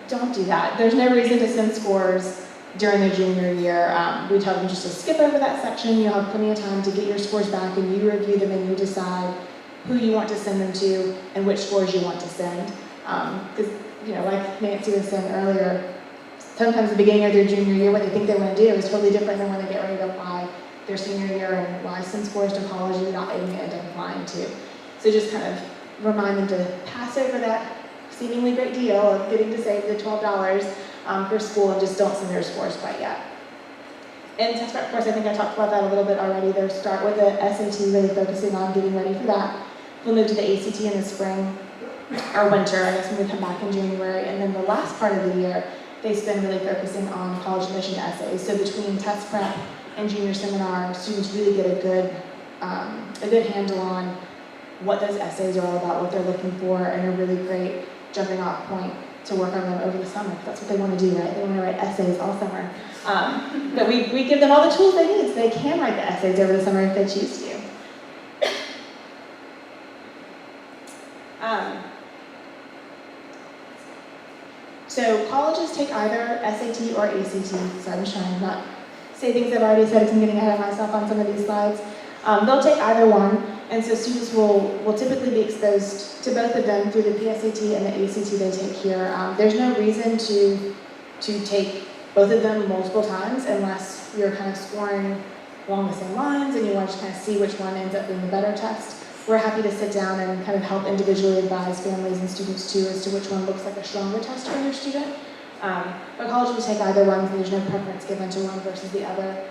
Don't do that. There's no reason to send scores during their junior year. We tell them just to skip over that section. You'll have plenty of time to get your scores back, and you review them and you decide who you want to send them to and which scores you want to send. Because, you know, like Nancy was saying earlier, sometimes the beginning of their junior year, what they think they want to do is totally different than when they get ready to apply their senior year, and why send scores to college you're not even end up applying to. So just kind of remind them to pass over that seemingly great deal of getting to save the $12 for school, and just don't send their scores quite yet. And test prep course, I think I talked about that a little bit already. They'll start with the SAT, really focusing on getting ready for that. We'll move to the ACT in the spring, or winter, I guess, when we come back in January. And then the last part of the year, they spend really focusing on college admission essays. So between test prep and junior seminar, students really get a good handle on what those essays are all about, what they're looking for, and a really great jumping off point to work on them over the summer. That's what they want to do, right? They want to write essays all summer. But we give them all the tools they need so they can write the essays over the summer if they choose to. So colleges take either SAT or ACT. So I'm just trying to not say things I've already said, because I'm getting ahead of myself on some of these slides. They'll take either one, and so students will typically be exposed to both of them through the PSAT and the ACT they take here. There's no reason to take both of them multiple times unless you're kind of scoring along the same lines and you want to kind of see which one ends up being the better test. We're happy to sit down and kind of help individually advise families and students too as to which one looks like a stronger test for your student. But college will take either one, and there's no preference given to one versus the other.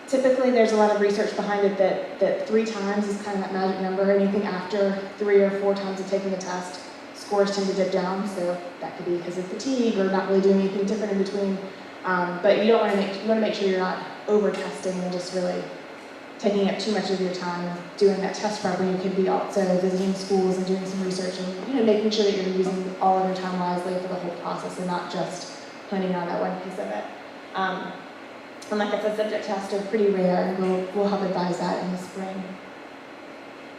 Typically, there's a lot of research behind it that 3 times is kind of that magic number. Anything after 3 or 4 times of taking the test, scores tend to dip down. So that could be because of fatigue or not really doing anything different in between. But you want to make sure you're not over testing and just really taking up too much of your time doing that test prep when you could be also visiting schools and doing some research and making sure that you're using all of your time wisely for the whole process and not just planning on that one piece of it. And like I said, subject tests are pretty rare, and we'll help advise that in the spring.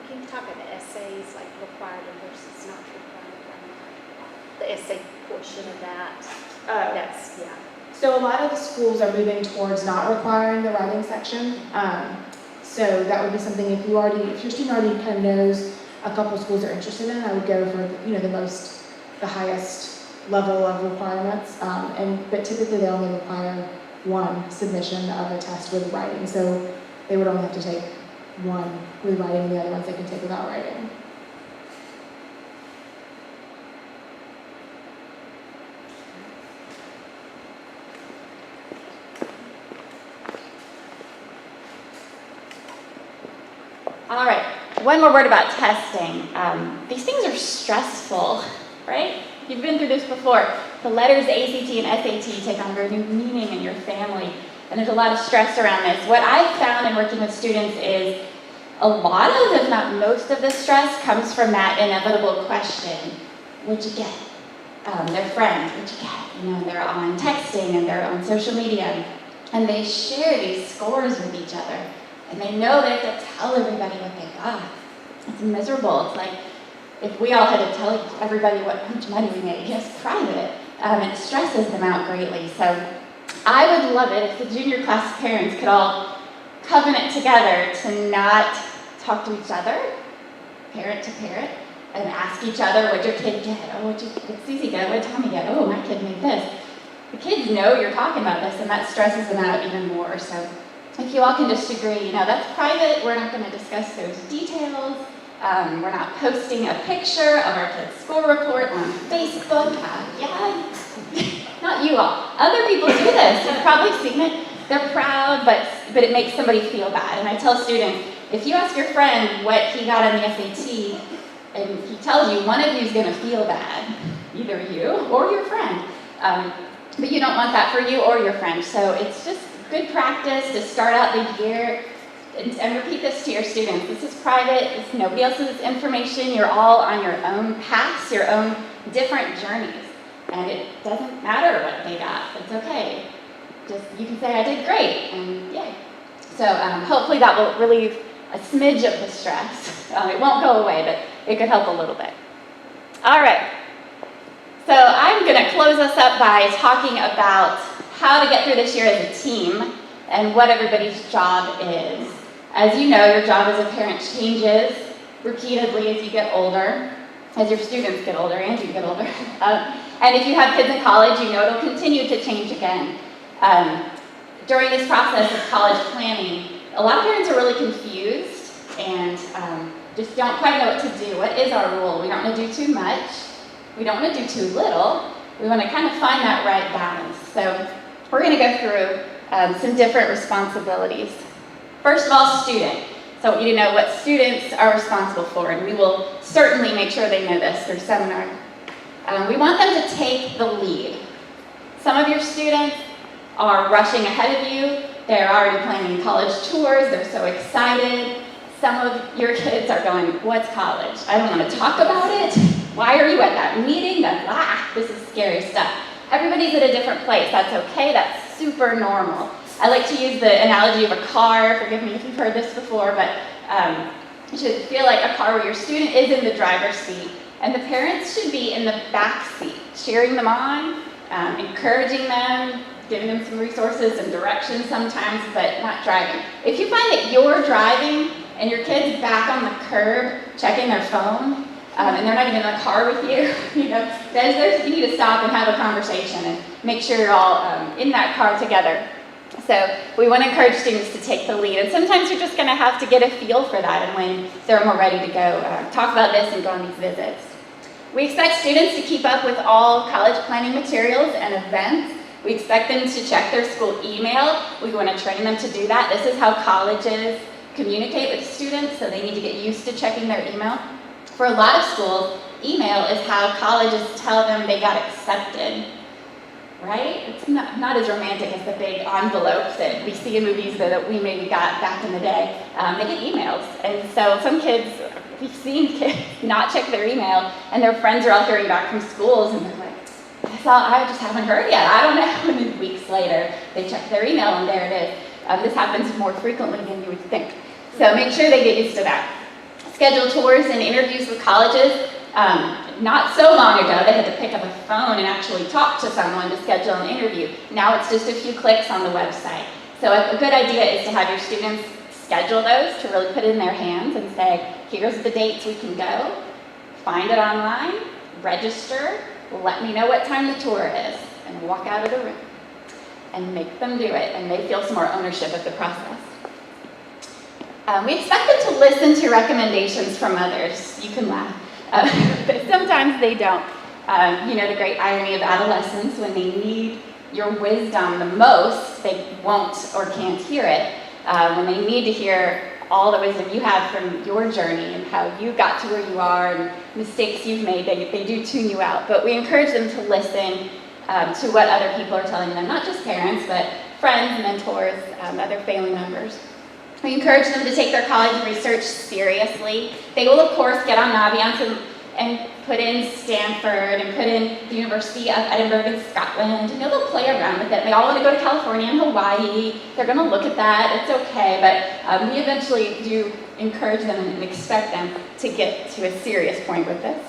Can you talk about the essays, like required versus not required? The essay portion of that. That's, yeah. So a lot of the schools are moving towards not requiring the writing section. So that would be something if your student already kind of knows a couple schools they're interested in, I would go for the highest level of requirements. But typically they only require 1 submission of a test with writing. So they would only have to take 1 with writing, and the other ones they can take without writing. All right, one more word about testing. These things are stressful, right? You've been through this before. The letters ACT and SAT take on a very new meaning in your family, and there's a lot of stress around this. What I've found in working with students is a lot of, if not most of the stress comes from that inevitable question, what'd you get? Their friends, what'd you get? They're on texting and they're on social media, and they share these scores with each other. And they know they have to tell everybody what they got. It's miserable. It's like if we all had to tell everybody how much money we made, just private. It stresses them out greatly. So I would love it if the junior class parents could all covenant together to not talk to each other, parent to parent, and ask each other, what'd your kid get? Oh, what'd Susie get? What'd Tommy get? Oh, my kid made this. The kids know you're talking about this, and that stresses them out even more. So if you all can just agree, that's private, we're not going to discuss those details. We're not posting a picture of our kid's score report on Facebook. Not you all. Other people do this. You've probably seen it. They're proud, but it makes somebody feel bad. And I tell students, if you ask your friend what he got on the SAT, and he tells you, one of you is going to feel bad, either you or your friend. But you don't want that for you or your friend. So it's just good practice to start out the year and repeat this to your students. This is private, it's nobody else's information. You're all on your own paths, your own different journeys. And it doesn't matter what they got, it's okay. Just, you can say, I did great, and yay. So hopefully that will relieve a smidge of the stress. It won't go away, but it could help a little bit. All right. So I'm gonna close us up by talking about how to get through this year as a team and what everybody's job is. As you know, your job as a parent changes repeatedly as you get older, as your students get older and you get older. And if you have kids in college, you know it'll continue to change again. During this process of college planning, a lot of parents are really confused and just don't quite know what to do. What is our rule? We don't want to do too much. We don't want to do too little. We want to kind of find that right balance. So we're going to go through some different responsibilities. First of all, student. So I want you to know what students are responsible for, and we will certainly make sure they know this through seminar. We want them to take the lead. Some of your students are rushing ahead of you. They're already planning college tours. They're so excited. Some of your kids are going, what's college? I don't want to talk about it. Why are you at that meeting? This is scary stuff. Everybody's at a different place. That's okay. That's super normal. I like to use the analogy of a car. Forgive me if you've heard this before, but you should feel like a car where your student is in the driver's seat and the parents should be in the back seat, cheering them on, encouraging them, giving them some resources and directions sometimes, but not driving. If you find that you're driving and your kid's back on the curb checking their phone, and they're not even in the car with you, you need to stop and have a conversation and make sure you're all in that car together. So we want to encourage students to take the lead, and sometimes you're just going to have to get a feel for that, and when they're more ready to go, talk about this and go on these visits. We expect students to keep up with all college planning materials and events. We expect them to check their school email. We want to train them to do that. This is how colleges communicate with students, so they need to get used to checking their email. For a lot of schools, email is how colleges tell them they got accepted, right? It's not as romantic as the big envelopes that we see in movies that we maybe got back in the day. They get emails, and so some kids, we've seen kids not check their email, and their friends are all hearing back from schools, and they're like, I just haven't heard yet, I don't know. And then weeks later, they check their email, and there it is. This happens more frequently than you would think. So make sure they get used to that. Schedule tours and interviews with colleges. Not so long ago, they had to pick up a phone and actually talk to someone to schedule an interview. Now it's just a few clicks on the website. So a good idea is to have your students schedule those, to really put it in their hands and say, here's the dates we can go, find it online, register, let me know what time the tour is, and walk out of the room. And make them do it, and they feel some more ownership of the process. We expect them to listen to recommendations from others. You can laugh, but sometimes they don't. You know, the great irony of adolescence, when they need your wisdom the most, they won't or can't hear it. When they need to hear all the wisdom you have from your journey and how you got to where you are and mistakes you've made, they do tune you out. But we encourage them to listen to what other people are telling them, not just parents, but friends, mentors, other family members. We encourage them to take their college research seriously. They will, of course, get on Naviance and put in Stanford and put in the University of Edinburgh in Scotland. And they'll play around with it. They all want to go to California and Hawaii. They're going to look at that. It's okay. But we eventually do encourage them and expect them to get to a serious point with this.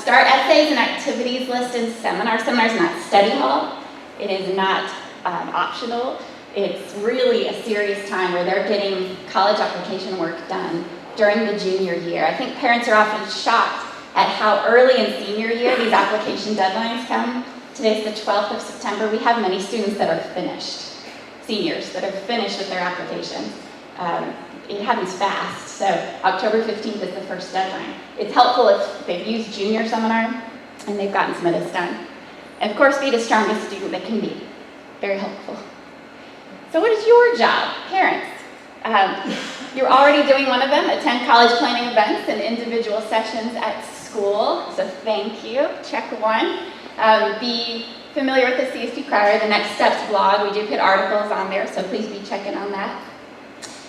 Start essays and activities list in seminars. Seminars are not study hall. It is not optional. It's really a serious time where they're getting college application work done during the junior year. I think parents are often shocked at how early in senior year these application deadlines come. Today's the 12th of September. We have many students that are finished, seniors that are finished with their applications. It happens fast, so October 15th is the first deadline. It's helpful if they've used junior seminar and they've gotten some of this done. And of course, be the strongest student that can be. Very helpful. So what is your job, parents? You're already doing one of them, attend college planning events and individual sessions at school, so thank you, check one. Be familiar with the CST Crier, the Next Steps blog. We do put articles on there, so please be checking on that.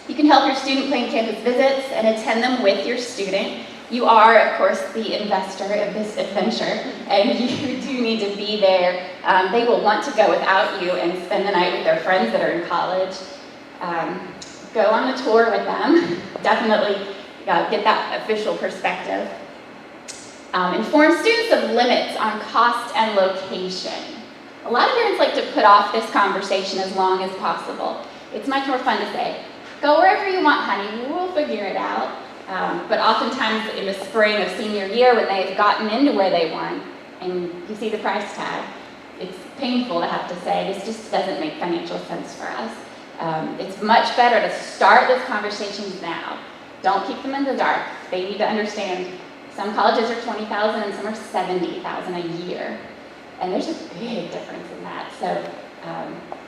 You can help your student plan campus visits and attend them with your student. You are, of course, the investor of this adventure, and you do need to be there. They will want to go without you and spend the night with their friends that are in college. Go on the tour with them. Definitely get that official perspective. Inform students of limits on cost and location. A lot of parents like to put off this conversation as long as possible. It's much more fun to say, go wherever you want, honey, we'll figure it out. But oftentimes in the spring of senior year, when they've gotten into where they want, and you see the price tag, it's painful to have to say, this just doesn't make financial sense for us. It's much better to start those conversations now. Don't keep them in the dark. They need to understand some colleges are $20,000 and some are $70,000 a year. And there's a big difference in that. So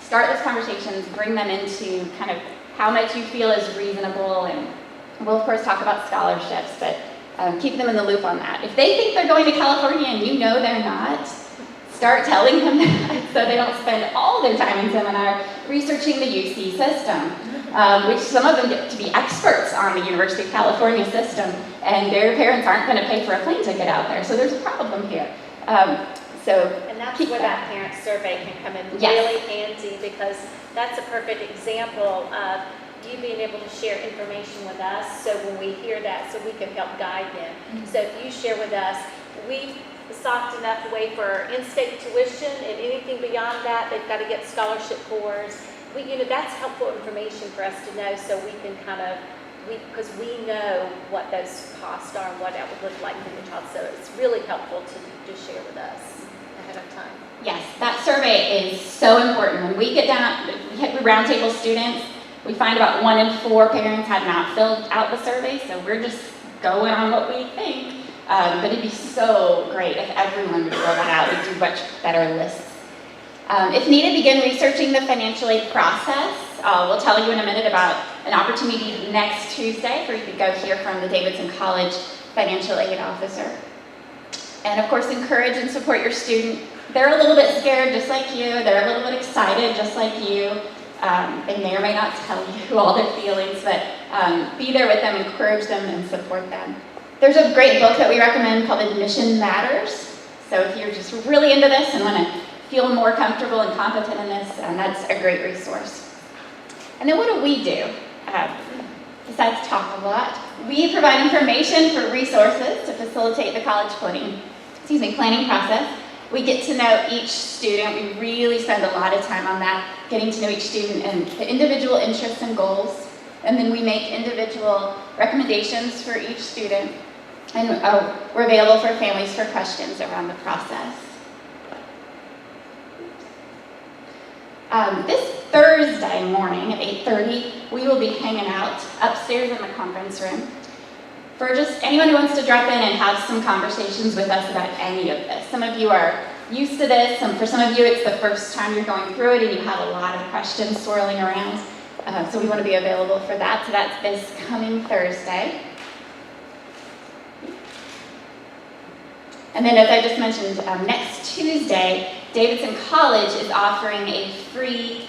start those conversations, bring them into kind of how much you feel is reasonable, and we'll of course talk about scholarships, but keep them in the loop on that. If they think they're going to California and you know they're not, start telling them that so they don't spend all their time in seminar researching the UC system, which some of them get to be experts on the University of California system, and their parents aren't going to pay for a plane ticket out there, so there's a problem here. And that's where that parent survey can come in really handy, because that's a perfect example of you being able to share information with us, so when we hear that, so we can help guide them. Mm-hmm. So if you share with us, we've soft enough way for in-state tuition, and anything beyond that, they've got to get scholarship cores. That's helpful information for us to know, so we can kind of, because we know what those costs are and what that would look like for the child. So it's really helpful to share with us ahead of time. Yes, that survey is so important. When we get down, we roundtable students, we find about 1 in 4 parents have not filled out the survey, so we're just going on what we think. but it'd be so great if everyone would fill that out. We'd do much better lists. If needed, begin researching the financial aid process. We'll tell you in a minute about an opportunity next Tuesday for you to go hear from the Davidson College financial aid officer. And of course, encourage and support your student. They're a little bit scared, just like you. They're a little bit excited, just like you. They may or may not tell you all their feelings, but be there with them, encourage them, and support them. There's a great book that we recommend called Admission Matters. So if you're just really into this and want to feel more comfortable and competent in this, that's a great resource. And then what do we do? Besides talk a lot, we provide information for resources to facilitate the college planning process. We get to know each student. We really spend a lot of time on that, getting to know each student and the individual interests and goals. And then we make individual recommendations for each student. And we're available for families for questions around the process. This Thursday morning at 8:30, we will be hanging out upstairs in the conference room for just anyone who wants to drop in and have some conversations with us about any of this. Some of you are used to this, and for some of you it's the first time you're going through it and you have a lot of questions swirling around. So we want to be available for that. So that's this coming Thursday. And then as I just mentioned, next Tuesday, Davidson College is offering a free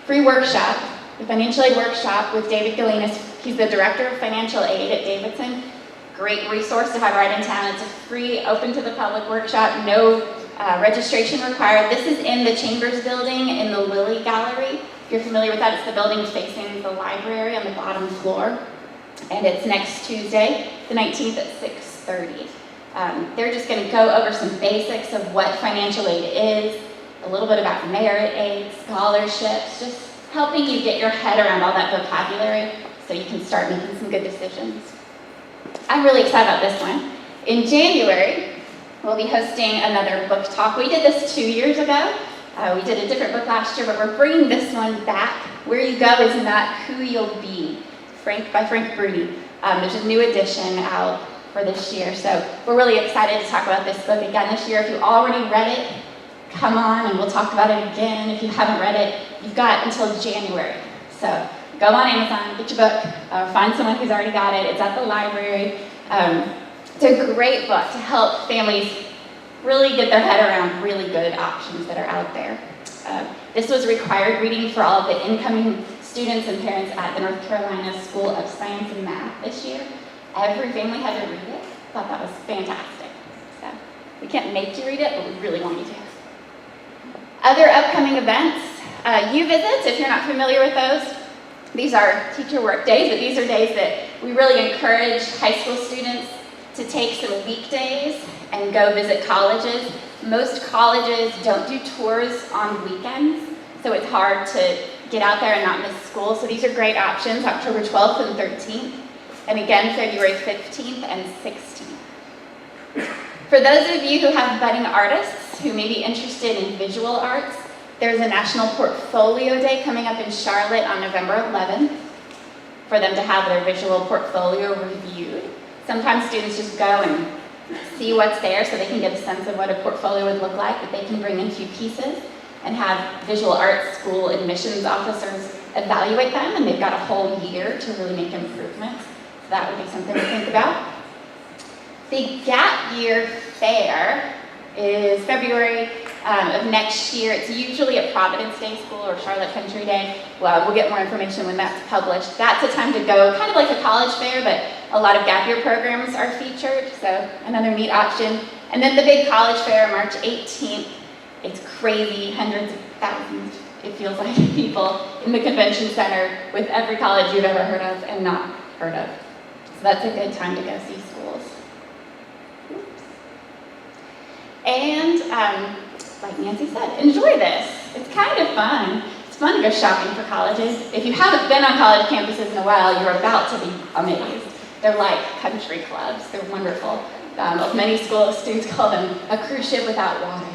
workshop, the financial aid workshop with David Galinas. He's the director of financial aid at Davidson. Great resource to have right in town. It's a free, open to the public workshop, no registration required. This is in the Chambers building in the Lilly Gallery. If you're familiar with that, it's the building facing the library on the bottom floor. And it's next Tuesday, the 19th at 6:30. They're just going to go over some basics of what financial aid is, a little bit about merit aid, scholarships, just helping you get your head around all that vocabulary so you can start making some good decisions. I'm really excited about this one. In January, we'll be hosting another book talk. We did this 2 years ago. We did a different book last year, but we're bringing this one back. Where You Go Is Not Who You'll Be, by Frank Bruni. There's a new edition out for this year. So we're really excited to talk about this book again this year. If you already read it, come on and we'll talk about it again. If you haven't read it, you've got until January. So go on Amazon, get your book, find someone who's already got it. It's at the library. It's a great book to help families really get their head around really good options that are out there. This was required reading for all of the incoming students and parents at the North Carolina School of Science and Math this year. Every family had to read it. Thought that was fantastic. So we can't make you read it, but we really want you to. Other upcoming events, U-visits, if you're not familiar with those. These are teacher work days, but these are days that we really encourage high school students to take some weekdays and go visit colleges. Most colleges don't do tours on weekends, so it's hard to get out there and not miss school. So these are great options, October 12th and 13th. And again, February 15th and 16th. For those of you who have budding artists who may be interested in visual arts, there's a National Portfolio Day coming up in Charlotte on November 11th for them to have their visual portfolio reviewed. Sometimes students just go and see what's there so they can get a sense of what a portfolio would look like, but they can bring in a few pieces and have visual arts school admissions officers evaluate them, and they've got a whole year to really make improvements. So that would be something to think about. The Gap Year Fair is February of next year. It's usually at Providence Day School or Charlotte Country Day. Well, we'll get more information when that's published. That's a time to go, kind of like a college fair, but a lot of Gap Year programs are featured, so another neat option. And then the big college fair, March 18th. It's crazy, hundreds of thousands, it feels like, people in the convention center with every college you've ever heard of and not heard of. So that's a good time to go see schools. Oops. And like Nancy said, enjoy this. It's kind of fun. It's fun to go shopping for colleges. If you haven't been on college campuses in a while, you're about to be amazed. They're like country clubs. They're wonderful. Many school students call them a cruise ship without water.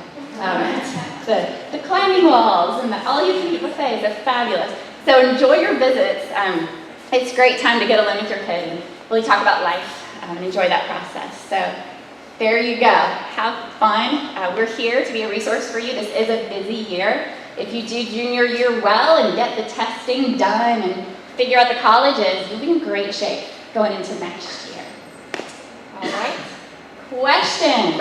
The climbing walls and the all-you-can-eat buffets are fabulous. So enjoy your visits. It's a great time to get alone with your kid and really talk about life. and enjoy that process. So there you go. Have fun. We're here to be a resource for you. This is a busy year. If you do junior year well and get the testing done and figure out the colleges, you'll be in great shape going into next year. All right. Questions?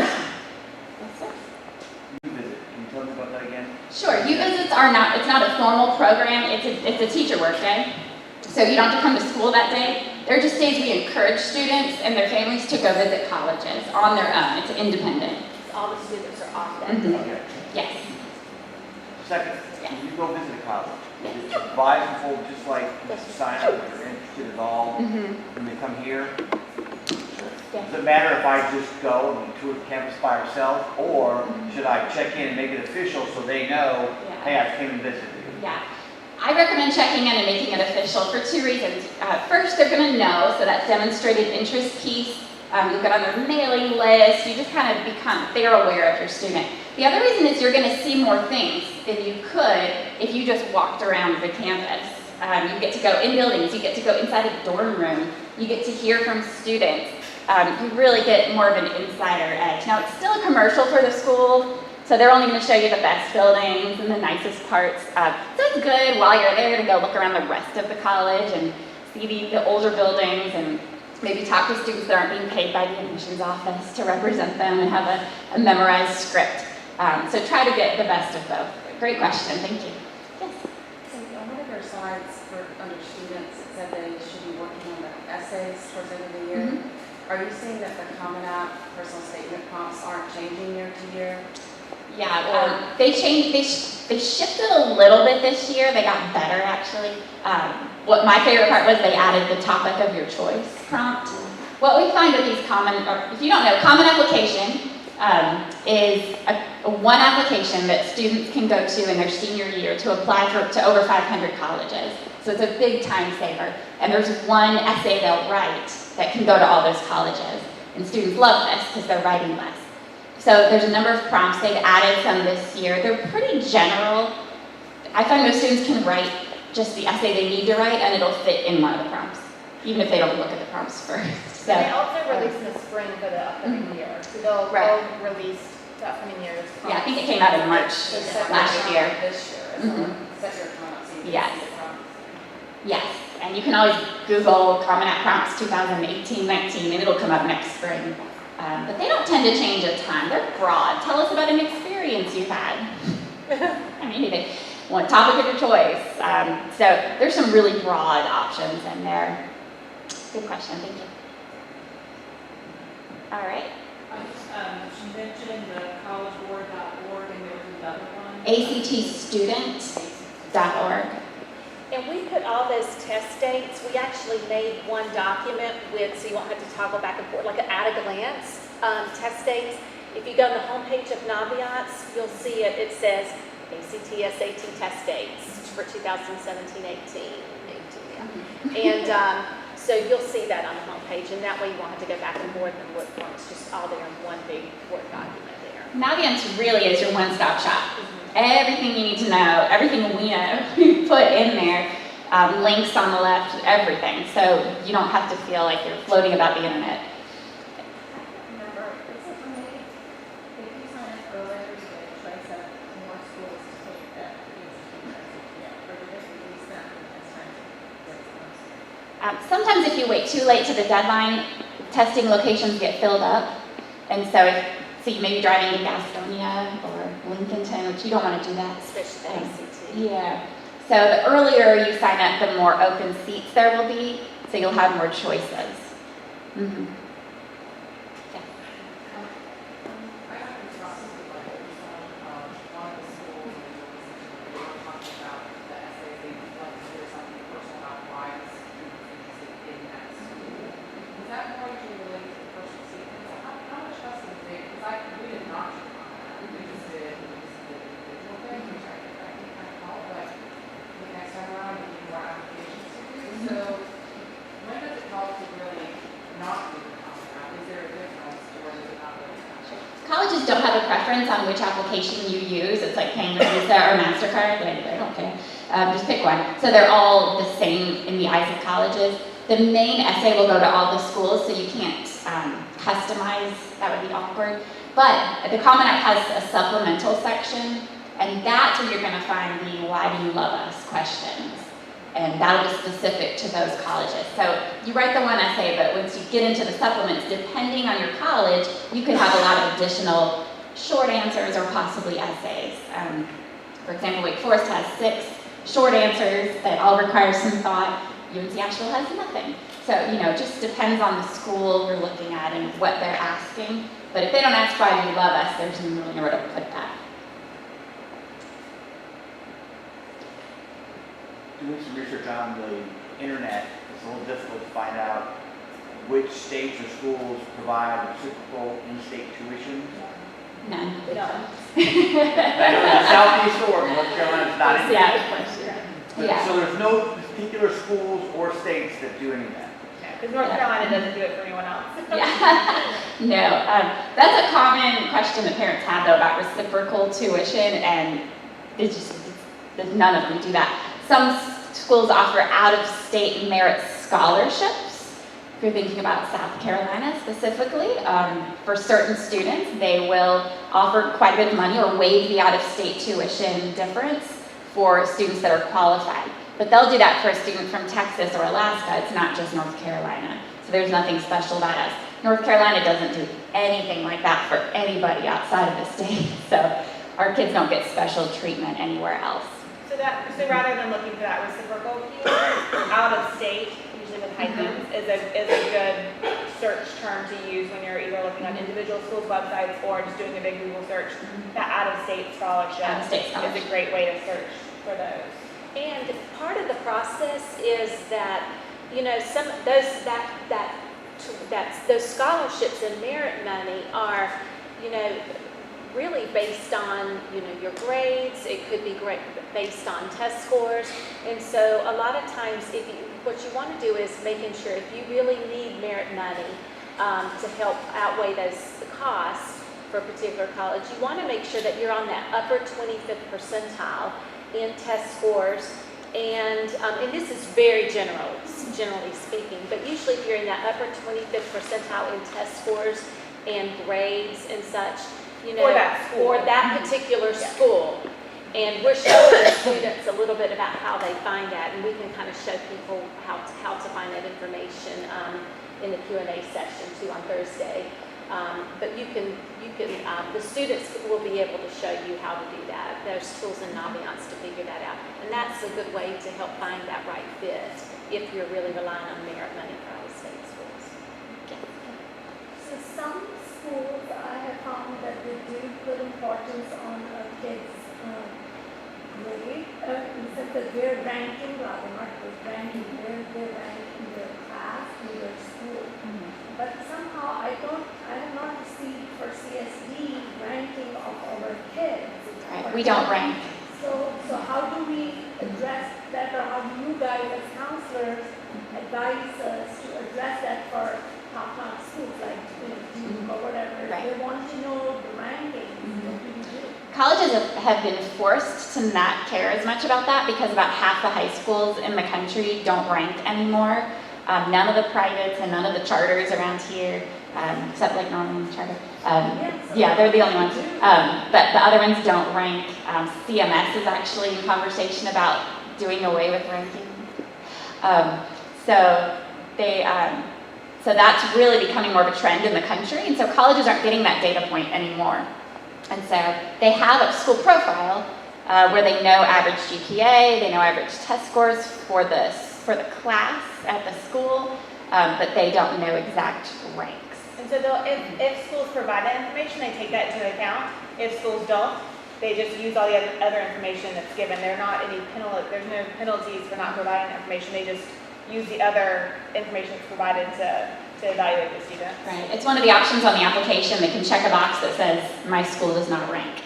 U-Visit, can you tell me about that again? Sure. U-Visits are not, it's not a formal program. It's a teacher work day. So you don't have to come to school that day. They're just days we encourage students and their families to go visit colleges on their own. It's independent. All the students are off that Mhm. day. Okay. Yes. Second, when you go visit a college, is it advisable, just like just to sign up if you're interested at all, when they come here? Does it matter if I just go and tour the campus by ourselves, or should I check in and make it official so they know, hey, I came and visited you? Yeah. I recommend checking in and making it official for two reasons. First, they're going to know, so that demonstrated interest piece, you'll get on their mailing list, you just kind of they're aware of your student. The other reason is you're going to see more things than you could if you just walked around the campus. You get to go in buildings, you get to go inside a dorm room, you get to hear from students. You really get more of an insider edge. Now, it's still a commercial for the school, so they're only going to show you the best buildings and the nicest parts. So it's good while you're there to go look around the rest of the college and see the older buildings and maybe talk to students that aren't being paid by the admissions office to represent them and have a memorized script. So try to get the best of both. Great question, thank you. Yes? So on one of your slides for under students, it said they should be working on the essays towards the end of the year. Are you seeing that the Common App personal statement prompts aren't changing year to year? Yeah, they changed. They shifted a little bit this year. They got better actually. What my favorite part was they added the topic of your choice prompt. What we find with these if you don't know, Common Application is a one application that students can go to in their senior year to apply to over 500 colleges. So it's a big time saver. And there's one essay they'll write that can go to all those colleges. And students love this because they're writing less. So there's a number of prompts. They've added some this year. They're pretty general. I find most students can write just the essay they need to write and it'll fit in one of the prompts, even if they don't look at the prompts first. So, they also release in the spring for the upcoming year. So they'll release the upcoming year's prompts. yeah, I think it came out in March last year. This year, set your prompts. Yes. Yes, and you can always Google Common App Prompts 2018-19 and it'll come up next spring. But they don't tend to change a ton. They're broad. Tell us about an experience you've had. I mean, they want topic of your choice. So there's some really broad options in there. Good question, thank you. All right. She mentioned the collegeboard.org and there was another one. actstudent.org. And we put all those test dates, we actually made one document with, so you won't have to toggle back and forth, like an at-a-glance test dates. If you go on the homepage of Naviance, you'll see it says ACT, SAT test dates for 2017-18. And so you'll see that on the homepage, and that way you won't have to go back and forth and look for it. It's just all there in one big Word document there. Naviance really is your one-stop shop. Everything you need to know, everything we know, we put in there, links on the left, everything. So you don't have to feel like you're floating about the internet. Remember, if you sign up earlier, you get a choice of more schools to take that or do they release them as time? Sometimes if you wait too late to the deadline, testing locations get filled up. And so so you may be driving to Gastonia or Lincolnton, which you don't want to do that. Especially the ACT. Yeah. So the earlier you sign up, the more open seats there will be, so you'll have more choices. Mm-hmm. Yeah. I got this process of like one of the schools and they were talking about the essays they would like to do something personal about why students interested in that school. Is that more usually related to the personal statement? How much testing is it? Because we did not check on that. We just did the individual thing, which I think kind of call, but the next time around we need more applications to do. So when does it help to really not do the Common App? Is there a difference or is it not really matter? Colleges don't have a preference on which application you use. It's like paying with Visa or MasterCard. They don't care. Just pick one. So they're all the same in the eyes of colleges. The main essay will go to all the schools, so you can't customize, that would be awkward. But the Common App has a supplemental section, and that's where you're going to find the "Why do you love us?" questions. And that'll be specific to those colleges. So you write the one essay, but once you get into the supplements, depending on your college, you could have a lot of additional short answers or possibly essays. For example, Wake Forest has 6 short answers that all require some thought. UNC Asheville has nothing. So, it just depends on the school we're looking at and what they're asking. But if they don't ask why do you love us, there's really nowhere to put that. Doing some research on the internet, it's a little difficult to find out which states or schools provide reciprocal in-state tuition. None. I know in the southeast or North Carolina it's not in there. Yeah. So there's no particular schools or states that do any of that. Because North Carolina doesn't do it for anyone else. No, that's a common question that parents have though about reciprocal tuition, and none of them do that. Some schools offer out-of-state merit scholarships. If you're thinking about South Carolina specifically, for certain students, they will offer quite a bit of money or waive the out-of-state tuition difference for students that are qualified. But they'll do that for a student from Texas or Alaska. It's not just North Carolina. So there's nothing special about us. North Carolina doesn't do anything like that for anybody outside of the state. So our kids don't get special treatment anywhere else. So rather than looking for that reciprocal keyword, out of state, usually with hyphens, is a good search term to use when you're either looking on individual schools' websites or just doing a big Google search. That out-of-state scholarship is a great way to search for those. And part of the process is that, some of those scholarships and merit money are, really based on, your grades. It could be based on test scores. And so a lot of times, what you want to do is making sure if you really need merit money to help outweigh the costs for a particular college, you want to make sure that you're on that upper 25th percentile in test scores. And this is very generally speaking, but usually if you're in that upper 25th percentile in test scores and grades and such, for that particular school. And we're showing the students a little bit about how they find that, and we can kind of show people how to find that information in the Q&A session too on Thursday. But the students will be able to show you how to do that. There's tools in Naviance to figure that out. And that's a good way to help find that right fit if you're really relying on merit money for out-of-state schools. So some schools, I have found that they do put importance on a kid's grade, in the sense that they're ranking, rather not just ranking, they're ranking their class in their school. But somehow I have not received for CSD ranking of our kids. Right. We don't rank. So how do we address that, or how do you guys as counselors advise us to address that for top-notch schools like Duke or whatever? Right. If they want to know the rankings, what do you do? Colleges have been forced to not care as much about that because about half the high schools in the country don't rank anymore. None of the privates and none of the charters around here, except like Norman Charter. They're the only ones. But the other ones don't rank. CMS is actually in conversation about doing away with ranking. So that's really becoming more of a trend in the country. And so colleges aren't getting that data point anymore. And so they have a school profile where they know average GPA, they know average test scores for the class at the school, but they don't know exact ranks. And so if schools provide that information, they take that into account. If schools don't, they just use all the other information that's given. There's no penalties for not providing information. They just use the other information that's provided to evaluate the student. Right. It's one of the options on the application. They can check a box that says, my school does not rank.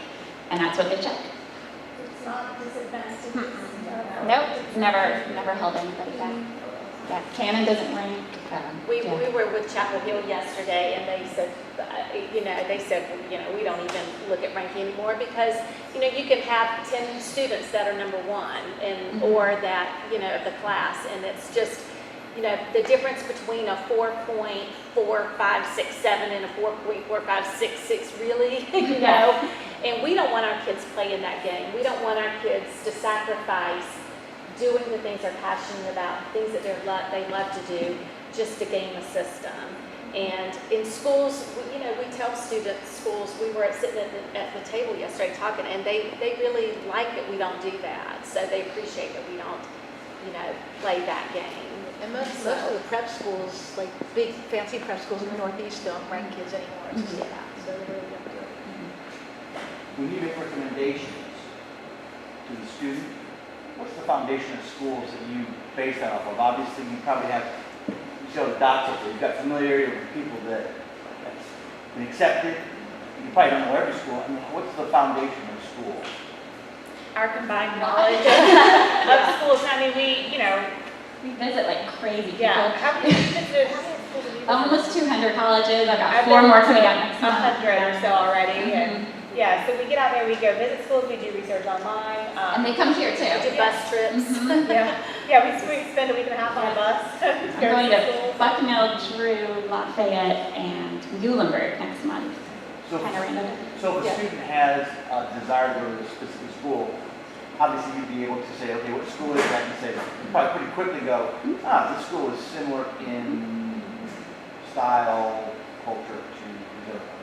And that's what they check. It's not disadvantaged. Nope, it's never held anybody back. Yeah, Canon doesn't rank. We were with Chapel Hill yesterday, and they said, we don't even look at ranking anymore because, you can have 10 students that are number one, and or that, of the class, and it's just, you know, the difference between a 4.4567 and a 4.4566 really, you know? And we don't want our kids playing that game. We don't want our kids to sacrifice doing the things they're passionate about, things that they love to do, just to game a system. And in schools, you know, we tell schools, we were sitting at the table yesterday talking, and they really like that we don't do that. So they appreciate that we don't, you know, play that game. And most of the prep schools, like big fancy prep schools in the Northeast, don't rank kids anymore. So, so they really don't do it. When you make recommendations to the student, what's the foundation of schools that you base that off of? Obviously, you probably have, you show the dots up there, you've got familiarity with people that's been accepted. You probably don't know every school. I mean, what's the foundation of schools? Our combined knowledge of schools. I mean, we visit like crazy people. Yeah. How many schools have you visited? Almost 200 colleges. I've got 4 more coming out next month. 100 or so already. And yeah, so we get out there, we go visit schools, we do research online. And they come here too. We do bus trips. Yeah, we spend a week and a half on a bus. I'm going to Bucknell, Drew, Lafayette, and Muhlenberg next month. So, kind of random. So if a student has a desire to go to a specific school, obviously you'd be able to say, okay, what school is that? And say, you probably pretty quickly go, this school is similar in style, culture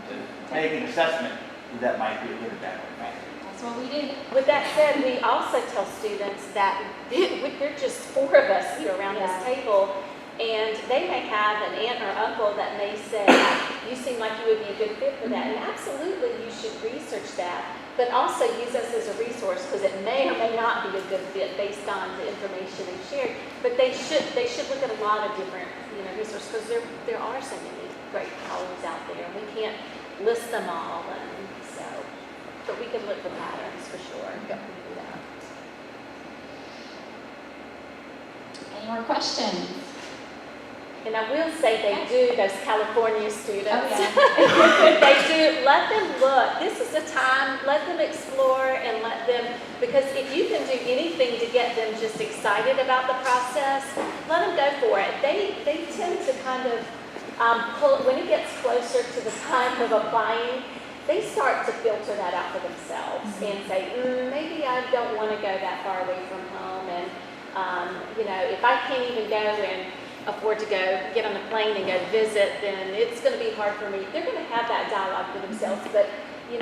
to make an assessment that might be a good or bad one. Right. That's what we do. With that said, we also tell students that there are just 4 of us here around this table, and they may have an aunt or uncle that may say, you seem like you would be a good fit for that, and absolutely you should research that, but also use us as a resource because it may or may not be a good fit based on the information they shared. But they should look at a lot of different resources because there are so many great colleges out there, and we can't list them all, and so, but we can look for patterns for sure. Any more questions? And I will say they do, those California students. Oh, yeah. They do, let them look. This is the time, let them explore and let them, because if you can do anything to get them just excited about the process, let them go for it. They tend to kind of pull, when it gets closer to the time of applying, they start to filter that out for themselves and say, maybe I don't want to go that far away from home. And, if I can't even go and afford to get on a plane and go visit, then it's going to be hard for me. They're going to have that dialogue with themselves, but we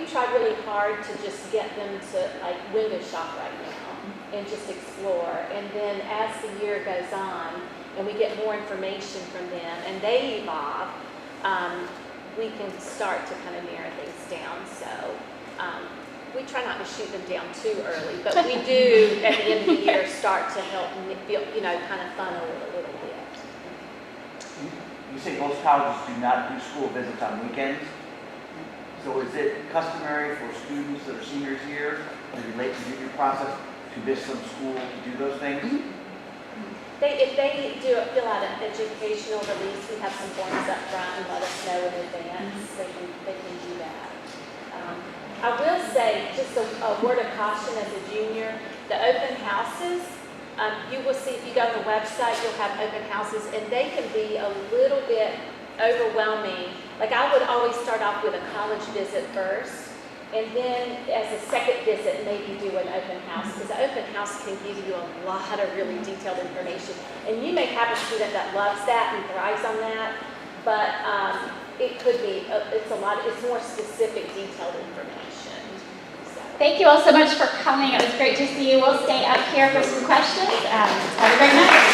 try really hard to just get them to like window shop right now and just explore. And then as the year goes on and we get more information from them and they evolve, we can start to kind of narrow things down. So we try not to shoot them down too early, but we do at the end of the year start to help feel, kind of funnel it a little bit. You say most colleges do not do school visits on weekends. So is it customary for students that are seniors here, maybe late in the junior process, to miss some school to do those things? If they fill out an educational release, we have some forms up front and let us know in advance. They can do that. I will say, just a word of caution as a junior, the open houses, you will see if you go on the website, you'll have open houses, and they can be a little bit overwhelming. Like I would always start off with a college visit first, and then as a second visit, maybe do an open house, because the open house can give you a lot of really detailed information. And you may have a student that loves that and thrives on that, but it could be, it's more specific, detailed information. Thank you all so much for coming. It was great to see you. We'll stay up here for some questions. Have a great night.